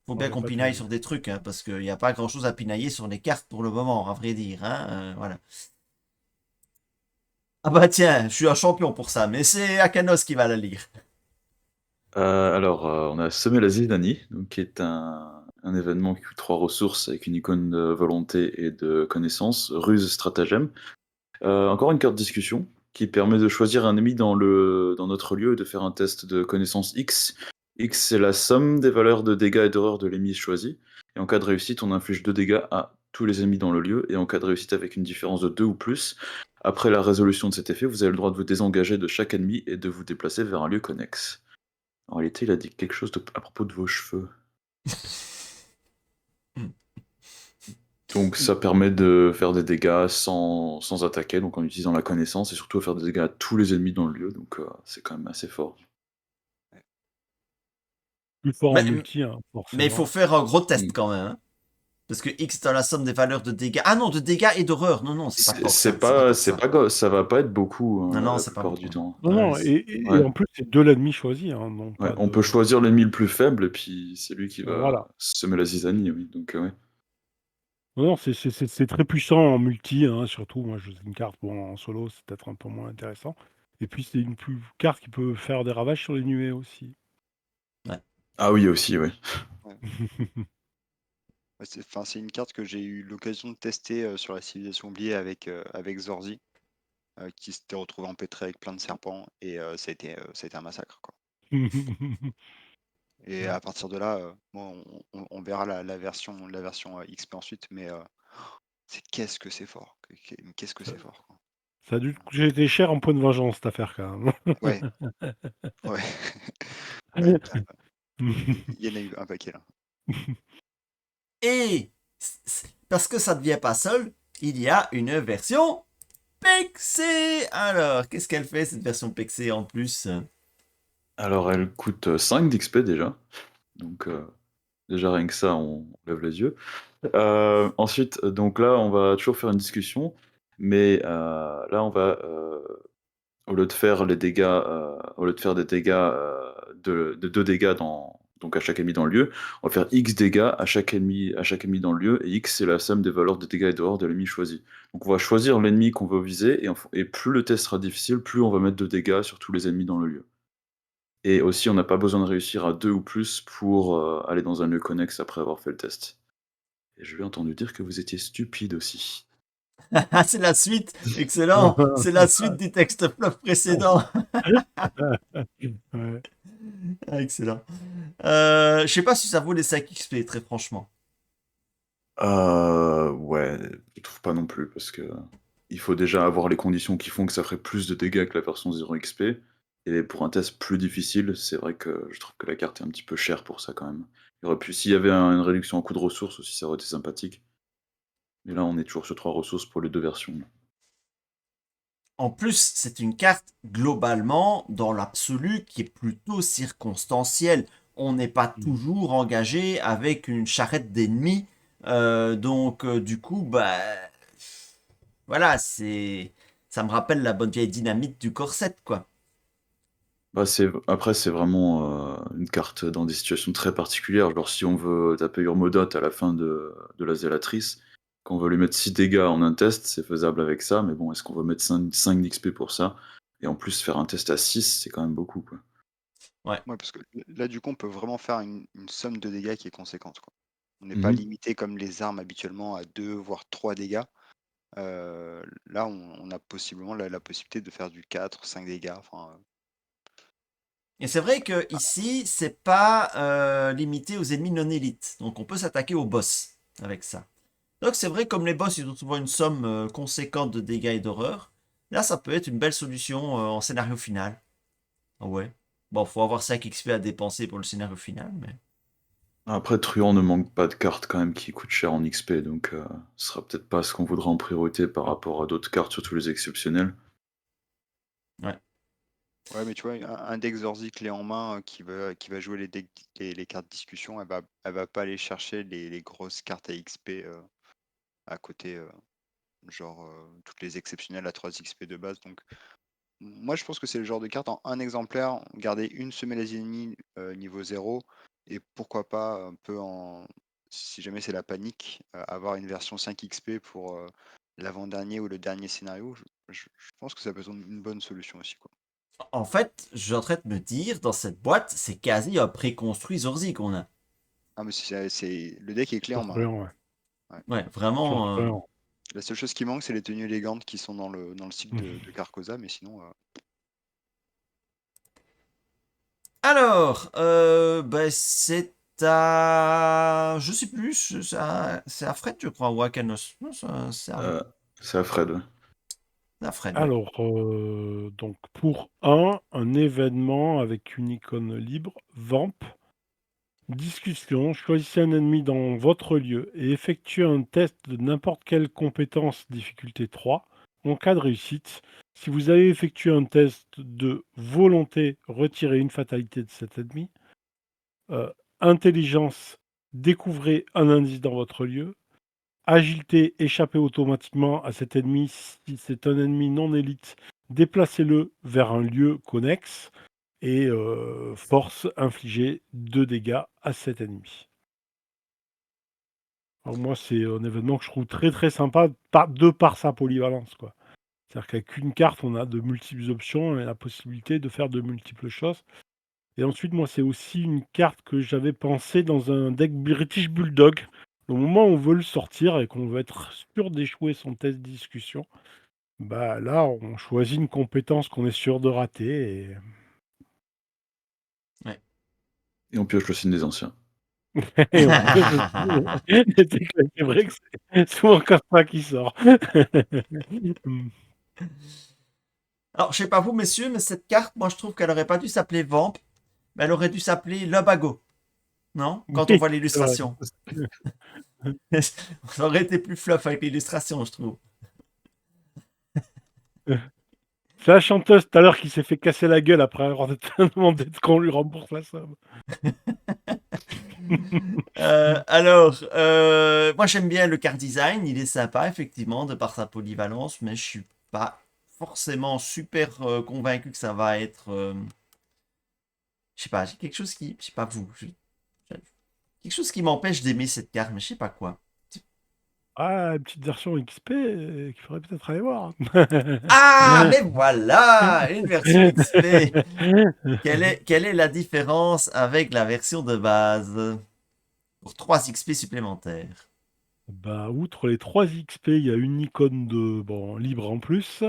Faut Ouais, bien y a qu'on pas pinaille de... sur des trucs, hein, parce qu'il n'y a pas grand-chose à pinailler sur les cartes pour le moment, à vrai dire. Hein, voilà. Ah bah tiens, je suis un champion pour ça, mais c'est Akanos qui va la lire. Alors, on a Semé la Zidanie, donc, qui est un événement qui coûte 3 ressources avec une icône de volonté et de connaissance, ruse, stratagème. Encore une carte discussion qui permet de choisir un ennemi dans notre lieu et de faire un test de connaissance X. X, c'est la somme des valeurs de dégâts et d'horreur de l'ennemi choisi. Et en cas de réussite, on inflige 2 dégâts à tous les ennemis dans le lieu. Et en cas de réussite avec une différence de 2 ou plus, après la résolution de cet effet, vous avez le droit de vous désengager de chaque ennemi et de vous déplacer vers un lieu connexe. En réalité, il a dit quelque chose à propos de vos cheveux. Donc ça permet de faire des dégâts sans attaquer, donc en utilisant la connaissance, et surtout de faire des dégâts à tous les ennemis dans le lieu, donc c'est quand même assez fort. Plus fort en Mais, multi, hein, mais il faut forcément. faire un gros test Mm. quand même. Hein. Parce que X dans la somme des valeurs de dégâts. Ah non, de dégâts et d'horreur. Non, non, c'est pas tant que ça. C'est pas tant que ça. Ça va pas être beaucoup Non, non, la c'est pas plupart du beaucoup. temps. Non, Ouais, non, et Ouais. en plus, c'est de l'ennemi choisi, hein, donc Ouais, pas on de... peut choisir l'ennemi le plus faible, et puis c'est lui qui va Voilà. semer la zizanie, oui. Donc ouais. Non, non, c'est très puissant en multi, hein, surtout. Moi, je sais une carte, bon, en solo, c'est peut-être un peu moins intéressant. Et puis, c'est une carte qui peut faire des ravages sur les nuées aussi. ouais. Ah oui, aussi, oui. Ouais. Ouais, c'est une carte que j'ai eu l'occasion de tester sur la civilisation oubliée avec Zorzi, qui s'était retrouvé empêtré avec plein de serpents, et ça a été un massacre, quoi. Et à partir de là, moi, on verra la version XP ensuite, mais qu'est-ce que c'est fort. Qu'est-ce que Ça, c'est fort, quoi. ça a dû te coûter été cher en point de vengeance, cette affaire, quand même. Ouais, ouais. Ouais, il y en a eu un paquet là. Et parce que ça ne vient pas seul, il y a une version PEXE. Alors, qu'est-ce qu'elle fait cette version PEXE en plus? Alors elle coûte 5 d'XP déjà, donc déjà rien que ça, on lève les yeux. Ensuite, donc là, on va toujours faire une discussion, mais là, on va, au lieu de faire les dégâts, au lieu de faire des dégâts de 2 dégâts donc à chaque ennemi dans le lieu, on va faire X dégâts à chaque ennemi dans le lieu, et X c'est la somme des valeurs de dégâts et d'horreur de l'ennemi choisi. Donc on va choisir l'ennemi qu'on veut viser, et plus le test sera difficile, plus on va mettre de dégâts sur tous les ennemis dans le lieu. Et aussi, on n'a pas besoin de réussir à 2 ou plus pour aller dans un lieu connexe après avoir fait le test. Et je lui ai entendu dire que vous étiez stupide aussi. Ah, c'est la suite. Excellent. C'est la suite du texte flop précédent. Ouais. Ah, excellent. Je sais pas si ça vaut les 5 XP, très franchement. Ouais, je trouve pas non plus, parce que il faut déjà avoir les conditions qui font que ça ferait plus de dégâts que la version 0 XP. Et pour un test plus difficile, c'est vrai que je trouve que la carte est un petit peu chère pour ça quand même. Il y aurait pu, s'il y avait une réduction en coût de ressources aussi, ça aurait été sympathique. Mais là, on est toujours sur 3 ressources pour les 2 versions. En plus, c'est une carte globalement, dans l'absolu, qui est plutôt circonstancielle. On n'est pas toujours engagé avec une charrette d'ennemis. Donc, du coup, bah, voilà, ça me rappelle la bonne vieille dynamite du corset, quoi. Bah, après, c'est vraiment une carte dans des situations très particulières. Genre, si on veut taper Urmodot à la fin de la Zélatrice, qu'on veut lui mettre 6 dégâts en un test, c'est faisable avec ça, mais bon, est-ce qu'on veut mettre 5 d'XP pour ça? Et en plus, faire un test à 6, c'est quand même beaucoup, quoi. Ouais, parce que là, du coup, on peut vraiment faire une somme de dégâts qui est conséquente, quoi. On n'est Mhm. pas limité comme les armes habituellement à 2 voire 3 dégâts. Là, on a possiblement la possibilité de faire du 4, 5 dégâts. Enfin, Et c'est vrai que ici, c'est pas limité aux ennemis non élites. Donc on peut s'attaquer aux boss avec ça. Donc c'est vrai, comme les boss, ils ont souvent une somme conséquente de dégâts et d'horreur. Là, ça peut être une belle solution en scénario final. Ah ouais. Bon, faut avoir 5 XP à dépenser pour le scénario final, mais... Après, Truand ne manque pas de cartes quand même qui coûtent cher en XP, donc ce sera peut-être pas ce qu'on voudra en priorité par rapport à d'autres cartes, surtout les exceptionnelles. ouais, mais tu vois, un deck Zorzi clé en main qui va jouer les cartes discussion, elle va pas aller chercher les grosses cartes à XP à côté, genre toutes les exceptionnelles à 3 XP de base. Donc, moi, je pense que c'est le genre de carte en un exemplaire, garder une semelle des ennemis niveau 0, et pourquoi pas un peu si jamais c'est la panique, avoir une version 5 XP pour l'avant-dernier ou le dernier scénario. Je pense que ça peut être une bonne solution aussi, quoi. En fait, je suis en train de me dire, dans cette boîte, c'est quasi un préconstruit Zorzi qu'on a. Ah, mais le deck est clé en Sur main. Truand, Ouais, sur vraiment... Truand. La seule chose qui manque, c'est les tenues élégantes qui sont dans le cycle de Carcosa, mais sinon, Alors, ben, c'est à... Je sais plus, c'est à Fred, je crois, ou à Canos. Non, C'est à Fred, ouais. c'est à Fred, ouais. Alors, donc pour un événement avec une icône libre, Vamp, discussion, choisissez un ennemi dans votre lieu et effectuez un test de n'importe quelle compétence difficulté 3. En cas de réussite, si vous avez effectué un test de volonté, retirez une fatalité de cet ennemi. Intelligence, découvrez un indice dans votre lieu. Agilité, échappez automatiquement à cet ennemi. Si c'est un ennemi non élite, déplacez-le vers un lieu connexe. Et force, infligez 2 dégâts à cet ennemi. Alors moi, c'est un événement que je trouve très très sympa de par sa polyvalence, quoi. C'est-à-dire qu'avec une carte, on a de multiples options et la possibilité de faire de multiples choses. Et ensuite, moi, c'est aussi une carte que j'avais pensée dans un deck British Bulldog. Au moment où on veut le sortir et qu'on veut être sûr d'échouer son test de discussion, bah là, on choisit une compétence qu'on est sûr de rater. Et... Et on pioche le signe des anciens. et on pioche le signe. C'est vrai que c'est souvent comme ça qui sort. Alors, je sais pas vous, messieurs, mais cette carte, moi, je trouve qu'elle aurait pas dû s'appeler Vamp, mais elle aurait dû s'appeler Lobago. Non? Quand on voit Oui, c'est vrai. l'illustration. Ça aurait été plus fluff avec l'illustration, je trouve. C'est la chanteuse tout à l'heure qui s'est fait casser la gueule après avoir demandé qu'on lui rembourse la somme. Moi j'aime bien le card design, il est sympa effectivement de par sa polyvalence, mais je suis pas forcément super convaincu que ça va être. Je sais pas, j'ai quelque chose qui, je sais pas vous, quelque chose qui m'empêche d'aimer cette carte, mais je sais pas quoi. Ah, une petite version XP qu'il faudrait peut-être aller voir. Ah, mais voilà, une version XP. Quelle est la différence avec la version de base? Pour 3 XP supplémentaires. Bah, outre les 3 XP, il y a une icône de libre en plus.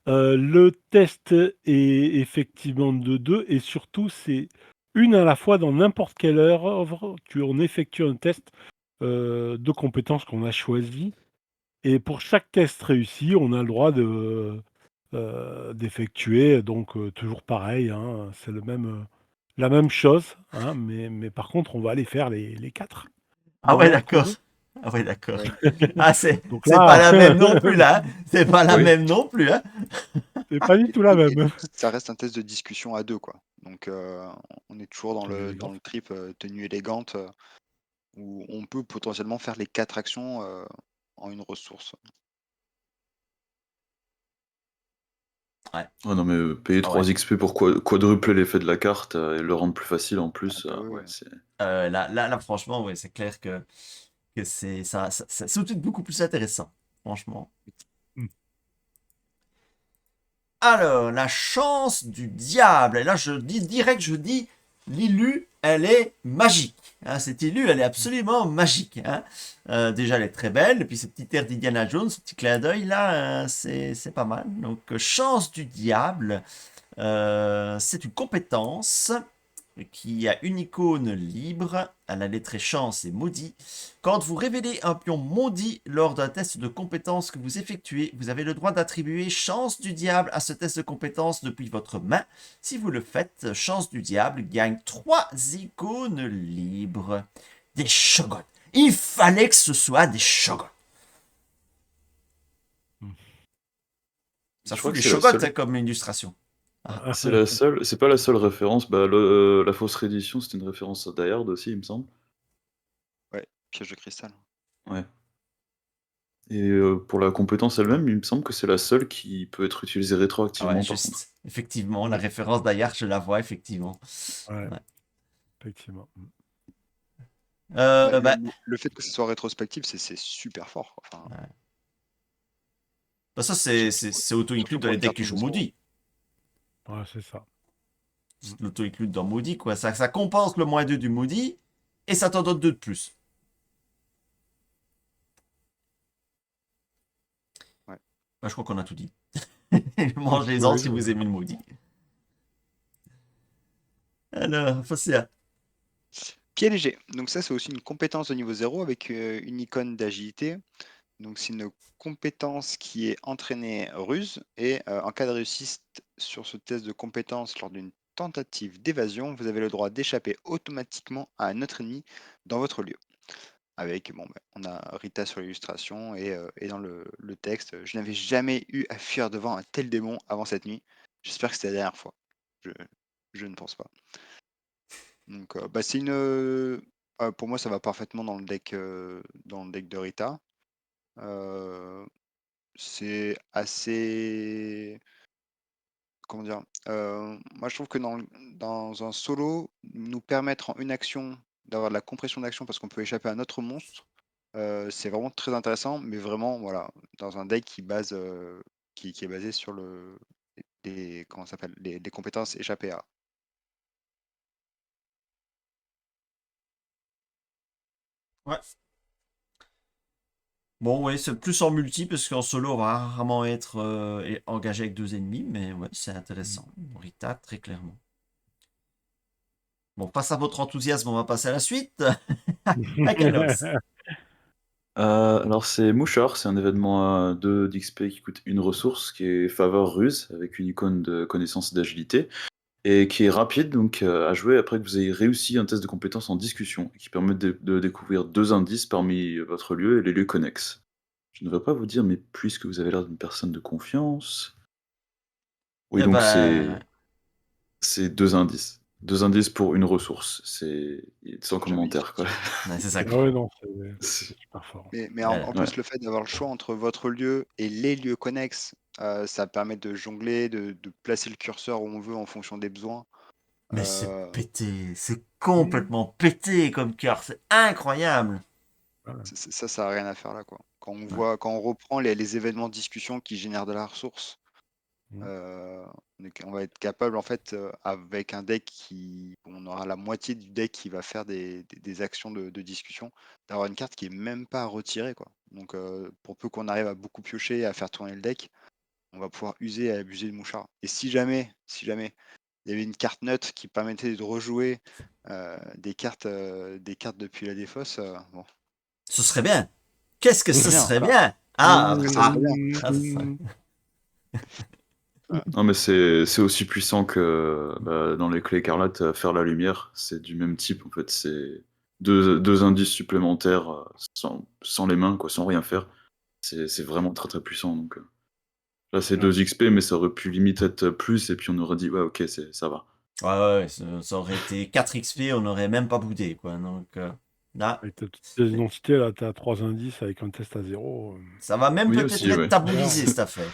Le test est effectivement de 2 et surtout, c'est une à la fois dans n'importe quelle heure. On effectue un test de compétences qu'on a choisi. Et pour chaque test réussi, on a le droit d'effectuer, donc toujours pareil, hein, c'est la même chose, hein, mais par contre, on va aller faire les 4 Ah dans ouais, l'ordre d'accord. de. Ah ouais, d'accord. ouais. Ah, Donc c'est pas là, la même non plus, là. C'est pas la Oui. même non plus, hein. c'est pas du tout la Et même. ça reste un test de discussion à 2, quoi. Donc, on est toujours dans Tenue le élégante. trip tenue élégante, où on peut potentiellement faire les 4 actions en une ressource. Ouais. Ah non, mais payer Ah 3 ouais. XP pour quadrupler l'effet de la carte et le rendre plus facile en plus, Ah bah ouais, ouais. c'est... Là, franchement, ouais, c'est clair que que c'est tout de suite beaucoup plus intéressant, franchement. Mm. Alors, la chance du diable. Et là, je dis direct, l'Ilu, elle est magique. Hein, cette Ilu, elle est absolument magique. Hein. Déjà, elle est très belle. Et puis, ce petit air d'Indiana Jones, ce petit clin d'œil, là, c'est pas mal. Donc, chance du diable, c'est une compétence qui a une icône libre, à la lettre chance et maudit. Quand vous révélez un pion maudit lors d'un test de compétence que vous effectuez, vous avez le droit d'attribuer chance du diable à ce test de compétence depuis votre main. Si vous le faites, chance du diable gagne 3 icônes libres. Des shoguns. Il fallait que ce soit des shoguns. Ça Je crois fout que les c'est la shoguns seule. hein, comme illustration. C'est la seule, c'est pas la seule référence. Bah, la fausse réédition, c'était une référence à Die Hard aussi, il me semble. Ouais, piège de cristal. Ouais. Et pour la compétence elle-même, il me semble que c'est la seule qui peut être utilisée Ah rétroactivement, ouais, par contre. juste. Effectivement, la référence d'ailleurs, je la vois, effectivement. Ouais, Ouais. effectivement. Bah, Bah, le fait que ce soit rétrospectif, c'est super fort. Enfin, bah ça, surtout, c'est auto-inclus surtout dans pour les une decks carte qui jouent niveau 0. maudit. Ouais, c'est ça. C'est l'auto-inclus dans maudit, quoi. Ça compense le -2 du maudit et ça t'en donne 2 de plus. Ouais. Bah, je crois qu'on a tout dit. Mangez-en Oui, si vous aimez le maudit. Alors, Fosséa. Pied léger. Donc ça, c'est aussi une compétence de niveau 0 avec une icône d'agilité. Donc c'est une compétence qui est entraînée ruse. Et en cas de réussite sur ce test de compétence lors d'une tentative d'évasion, vous avez le droit d'échapper automatiquement à un autre ennemi dans votre lieu. Avec, bon, on a Rita sur l'illustration et dans le texte, je n'avais jamais eu à fuir devant un tel démon avant cette nuit. J'espère que c'était la dernière fois. Je ne pense pas. Donc, bah, c'est une. Pour moi, ça va parfaitement dans le deck de Rita. C'est assez. Comment dire? Moi, je trouve que dans un solo, nous permettre en une action d'avoir de la compression d'action parce qu'on peut échapper à un autre monstre, c'est vraiment très intéressant, mais vraiment, voilà, dans un deck qui est basé sur comment ça s'appelle? Les compétences échappées à. Ouais. Bon, ouais, c'est plus en multi parce qu'en solo, on va rarement être engagé avec 2 ennemis, mais ouais, c'est intéressant. Rita, très clairement. Bon, face à votre enthousiasme, on va passer à la suite. Akanos. Alors c'est Mouchard, c'est un événement 2 d'XP qui coûte une ressource, qui est faveur ruse, avec une icône de connaissance et d'agilité, et qui est rapide donc à jouer après que vous ayez réussi un test de compétence en discussion, qui permet de découvrir 2 indices parmi votre lieu et les lieux connexes. Je ne vais pas vous dire, mais puisque vous avez l'air d'une personne de confiance... Oui, Eh donc ben, c'est 2 indices. 2 indices pour une ressource, c'est sans Jamais dit. commentaire, quoi. ouais, c'est ça. Ah ouais, non, c'est C'est- super fort. Mais en Ouais. plus, Ouais. le fait d'avoir le choix entre votre lieu et les lieux connexes, ça permet de jongler, de placer le curseur où on veut en fonction des besoins. Mais c'est Euh, pété, c'est complètement pété comme cœur, c'est incroyable. ça a rien à faire là, quoi. Ouais. Quand on reprend les événements de discussion qui génèrent de la ressource, Mm. on va être capable, en fait, avec un deck on aura la moitié du deck qui va faire des actions de discussion, d'avoir une carte qui est même pas retirée, quoi. Donc, pour peu qu'on arrive à beaucoup piocher, à faire tourner le deck, on va pouvoir user et abuser de Mouchard. Et si jamais il y avait une carte neutre qui permettait de rejouer des cartes depuis la défausse, bon, Ce serait bien. Qu'est-ce que ce serait ce bien, serait voilà. bien? Ah, bah, Ça serait bien. Non, mais c'est aussi puissant que bah, dans les clés écarlates, faire la lumière, c'est du même type en fait. C'est deux indices supplémentaires sans les mains, quoi, sans rien faire. C'est vraiment très très puissant. Donc, là, c'est Ouais. 2 XP, mais ça aurait pu limite être plus, et puis on aurait dit, ouais, ok, ça va. ouais, ça aurait été 4 XP, on n'aurait même pas boudé, quoi. Donc, là, Avec toutes les identités, là, t'as 3 indices avec un test à 0. ça va même Oui, peut-être aussi, être ouais. tabolisé, cette affaire.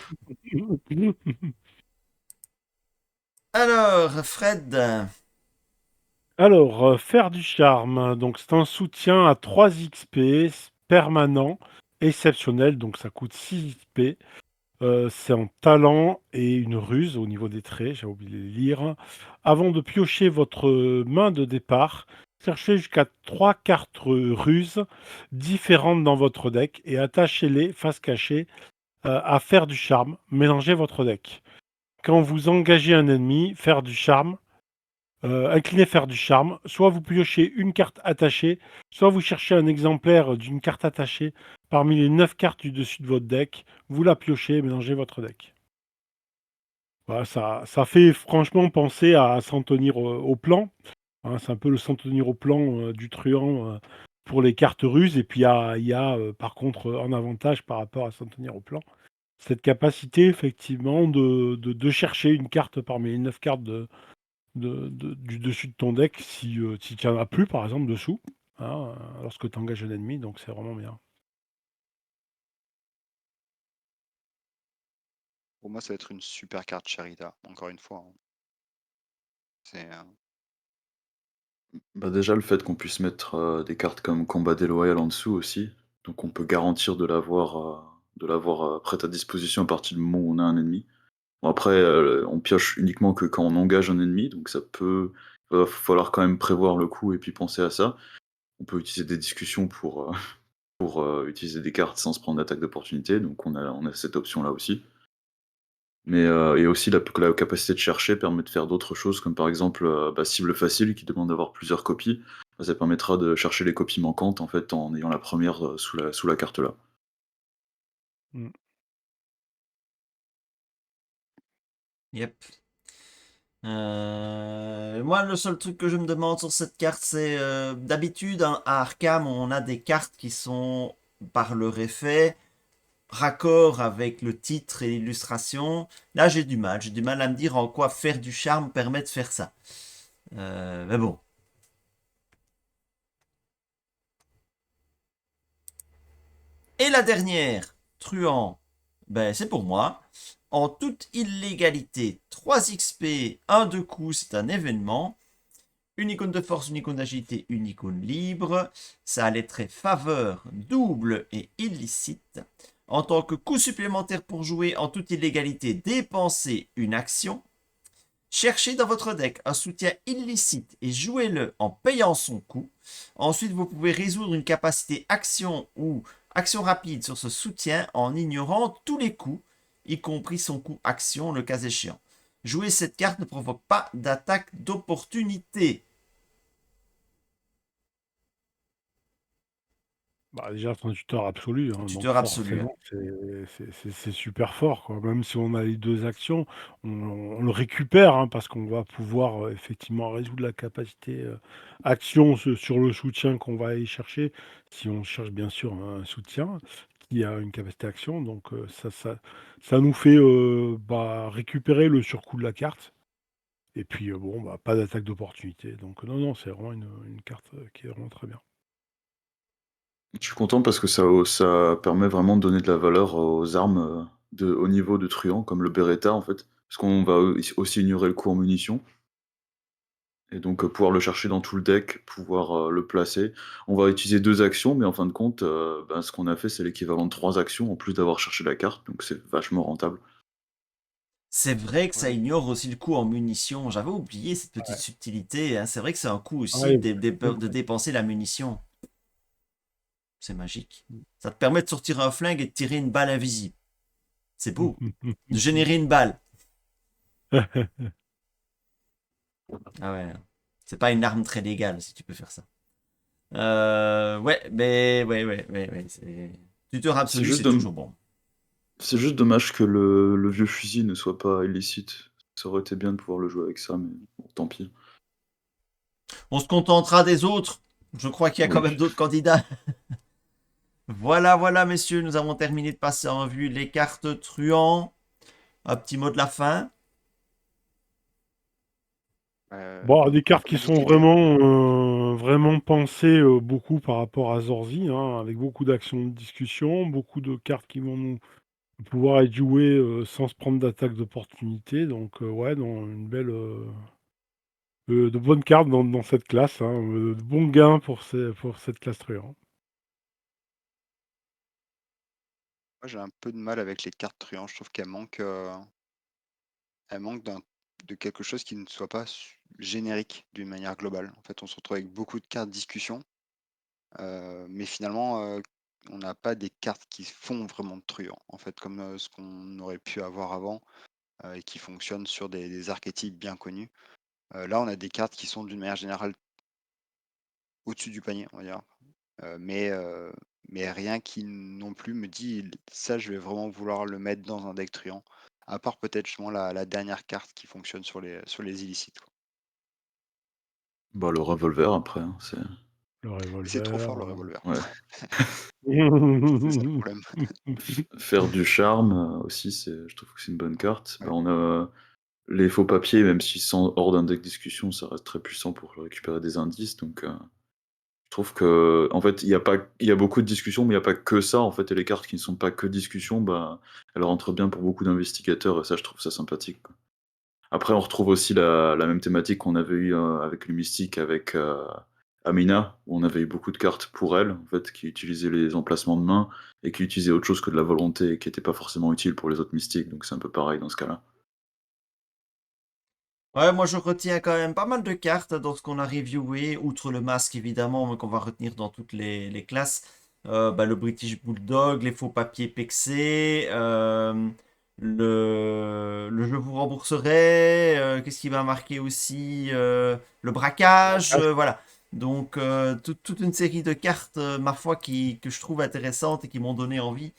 Alors, Fred, Alors, faire du charme. Donc, c'est un soutien à 3 XP permanent, exceptionnel, donc ça coûte 6 XP. C'est en talent et une ruse au niveau des traits, j'ai oublié de les lire. Avant de piocher votre main de départ, cherchez jusqu'à 3 cartes ruses différentes dans votre deck et attachez-les face cachée à faire du charme. Mélangez votre deck. Quand vous engagez un ennemi, faire du charme, inclinez faire du charme. Soit vous piochez une carte attachée, soit vous cherchez un exemplaire d'une carte attachée parmi les 9 cartes du dessus de votre deck. Vous la piochez et mélangez votre deck. Voilà, ça fait franchement penser à s'en tenir au plan. Hein, c'est un peu le s'en tenir au plan du truand pour les cartes ruses. Et puis il y a par contre un avantage par rapport à s'en tenir au plan. Cette capacité effectivement de chercher une carte parmi les 9 cartes du dessus de ton deck si tu n'en as plus par exemple dessous, hein, lorsque tu engages un ennemi. Donc c'est vraiment bien. Pour moi, ça va être une super carte Charita, encore une fois, hein. C'est, Bah, déjà, le fait qu'on puisse mettre des cartes comme Combat déloyal en dessous aussi, donc on peut garantir de l'avoir prête à disposition à partir du moment où on a un ennemi. Bon, après, on pioche uniquement que quand on engage un ennemi, donc va falloir quand même prévoir le coup et puis penser à ça. On peut utiliser des discussions pour utiliser des cartes sans se prendre d'attaque d'opportunité, donc on a cette option-là aussi. Mais et aussi la capacité de chercher permet de faire d'autres choses, comme par exemple, cible facile qui demande d'avoir plusieurs copies. Bah, ça permettra de chercher les copies manquantes, en fait, en ayant la première sous la carte là. Mm. Yep. Moi, le seul truc que je me demande sur cette carte, c'est d'habitude à Arkham, on a des cartes qui sont par leur effet raccord avec le titre et l'illustration. Là, j'ai du mal. J'ai du mal à me dire en quoi faire du charme permet de faire ça. Mais bon. Et la dernière, truand, ben c'est pour moi. En toute illégalité, 3 XP, 1 de coup, c'est un événement. Une icône de force, une icône d'agilité, une icône libre. Ça a les traits faveur, double et illicite. En tant que coût supplémentaire pour jouer en toute illégalité, dépensez une action. Cherchez dans votre deck un soutien illicite et jouez-le en payant son coût. Ensuite, vous pouvez résoudre une capacité action ou action rapide sur ce soutien en ignorant tous les coups, y compris son coût action le cas échéant. Jouer cette carte ne provoque pas d'attaque d'opportunité. Bah, déjà, c'est un tuteur absolu, hein, donc Tuteur absolu. forcément, c'est super fort, quoi. Même si on a les 2 actions, on le récupère, hein, parce qu'on va pouvoir, effectivement résoudre la capacité, action sur le soutien qu'on va aller chercher, si on cherche bien sûr un soutien qui a une capacité action. Donc ça nous fait, récupérer le surcoût de la carte et puis, bon, pas d'attaque d'opportunité. Donc non, non, c'est vraiment une carte, qui est vraiment très bien. Je suis content parce que ça permet vraiment de donner de la valeur aux armes, de haut niveau de truands comme le Beretta, en fait. Parce qu'on va aussi ignorer le coût en munitions et donc pouvoir le chercher dans tout le deck, pouvoir, le placer. On va utiliser 2 actions, mais en fin de compte, ce qu'on a fait, c'est l'équivalent de 3 actions en plus d'avoir cherché la carte, donc c'est vachement rentable. C'est vrai que ça ouais. ignore aussi le coût en munitions. J'avais oublié cette petite subtilité, hein. C'est vrai que c'est un coût Ah aussi ouais, de dépenser la munition. C'est magique. Ça te permet de sortir un flingue et de tirer une balle invisible. C'est beau. De générer une balle. Ah ouais. C'est pas une arme très légale si tu peux faire ça. Ouais, mais ouais. Tuteur C'est absolu, juste c'est dom toujours bon. c'est juste dommage que le vieux fusil ne soit pas illicite. Ça aurait été bien de pouvoir le jouer avec ça, mais bon, tant pis. On se contentera des autres. Je crois qu'il y a quand Oui. même d'autres candidats. Voilà, messieurs, nous avons terminé de passer en vue les cartes truands. Un petit mot de la fin. Bon, des cartes qui sont Compliqué quand même. vraiment pensées, beaucoup par rapport à Zorzi, hein, avec beaucoup d'actions de discussion, beaucoup de cartes qui vont nous pouvoir être jouées, sans se prendre d'attaque d'opportunité. Donc, ouais, non, une belle, de bonnes cartes dans cette classe, hein, de bons gains pour cette classe truand. Moi, j'ai un peu de mal avec les cartes truands. Je trouve elles manquent de quelque chose qui ne soit pas générique d'une manière globale. En fait, on se retrouve avec beaucoup de cartes discussion, mais finalement, on n'a pas des cartes qui font vraiment de truands, en fait, comme ce qu'on aurait pu avoir avant et qui fonctionnent sur des archétypes bien connus. Là, on a des cartes qui sont d'une manière générale au-dessus du panier, on va dire. Mais rien qui non plus me dit ça, je vais vraiment vouloir le mettre dans un deck truand. À part peut-être justement la dernière carte qui fonctionne sur les illicites, quoi. Bah, le revolver après, hein, c'est. Le Mais c'est trop revolver. fort le revolver. Ouais. C'est ça le problème. Faire du charme aussi, je trouve que c'est une bonne carte. Ouais. Bah, on a les faux papiers, même s'ils sont hors d'un deck discussion, ça reste très puissant pour récupérer des indices. Donc, je trouve que, en fait, il y a beaucoup de discussions, mais il n'y a pas que ça. En fait, et les cartes qui ne sont pas que discussion, bah, elles rentrent bien pour beaucoup d'investigateurs, et ça, je trouve ça sympathique, quoi. Après, on retrouve aussi la même thématique qu'on avait eu avec le mystique, avec Amina, où on avait eu beaucoup de cartes pour elle, en fait, qui utilisaient les emplacements de main et qui utilisaient autre chose que de la volonté et qui n'était pas forcément utile pour les autres mystiques. Donc c'est un peu pareil dans ce cas-là. Ouais, moi je retiens quand même pas mal de cartes dans ce qu'on a reviewé, outre le masque évidemment, mais qu'on va retenir dans toutes les classes. Bah, le British Bulldog, les faux papiers pexés, le je vous rembourserai, qu'est-ce qui m'a marqué aussi, le braquage, voilà. Donc toute une série de cartes, ma foi, que je trouve intéressantes et qui m'ont donné envie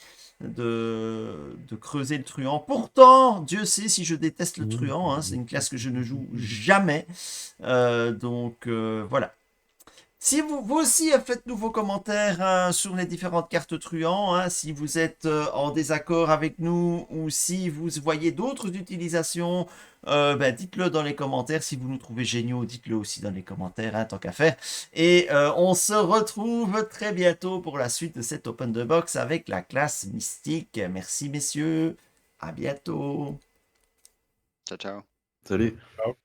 de creuser le truand. Pourtant, Dieu sait si je déteste le truand, hein, c'est une classe que je ne joue jamais. Donc voilà. Si vous aussi faites-nous vos commentaires hein, sur les différentes cartes truands, hein, si vous êtes en désaccord avec nous ou si vous voyez d'autres utilisations, ben, dites-le dans les commentaires. Si vous nous trouvez géniaux, dites-le aussi dans les commentaires, hein, tant qu'à faire. Et on se retrouve très bientôt pour la suite de cette Open the Box avec la classe mystique. Merci messieurs, à bientôt. Ciao, ciao. Salut! Ciao.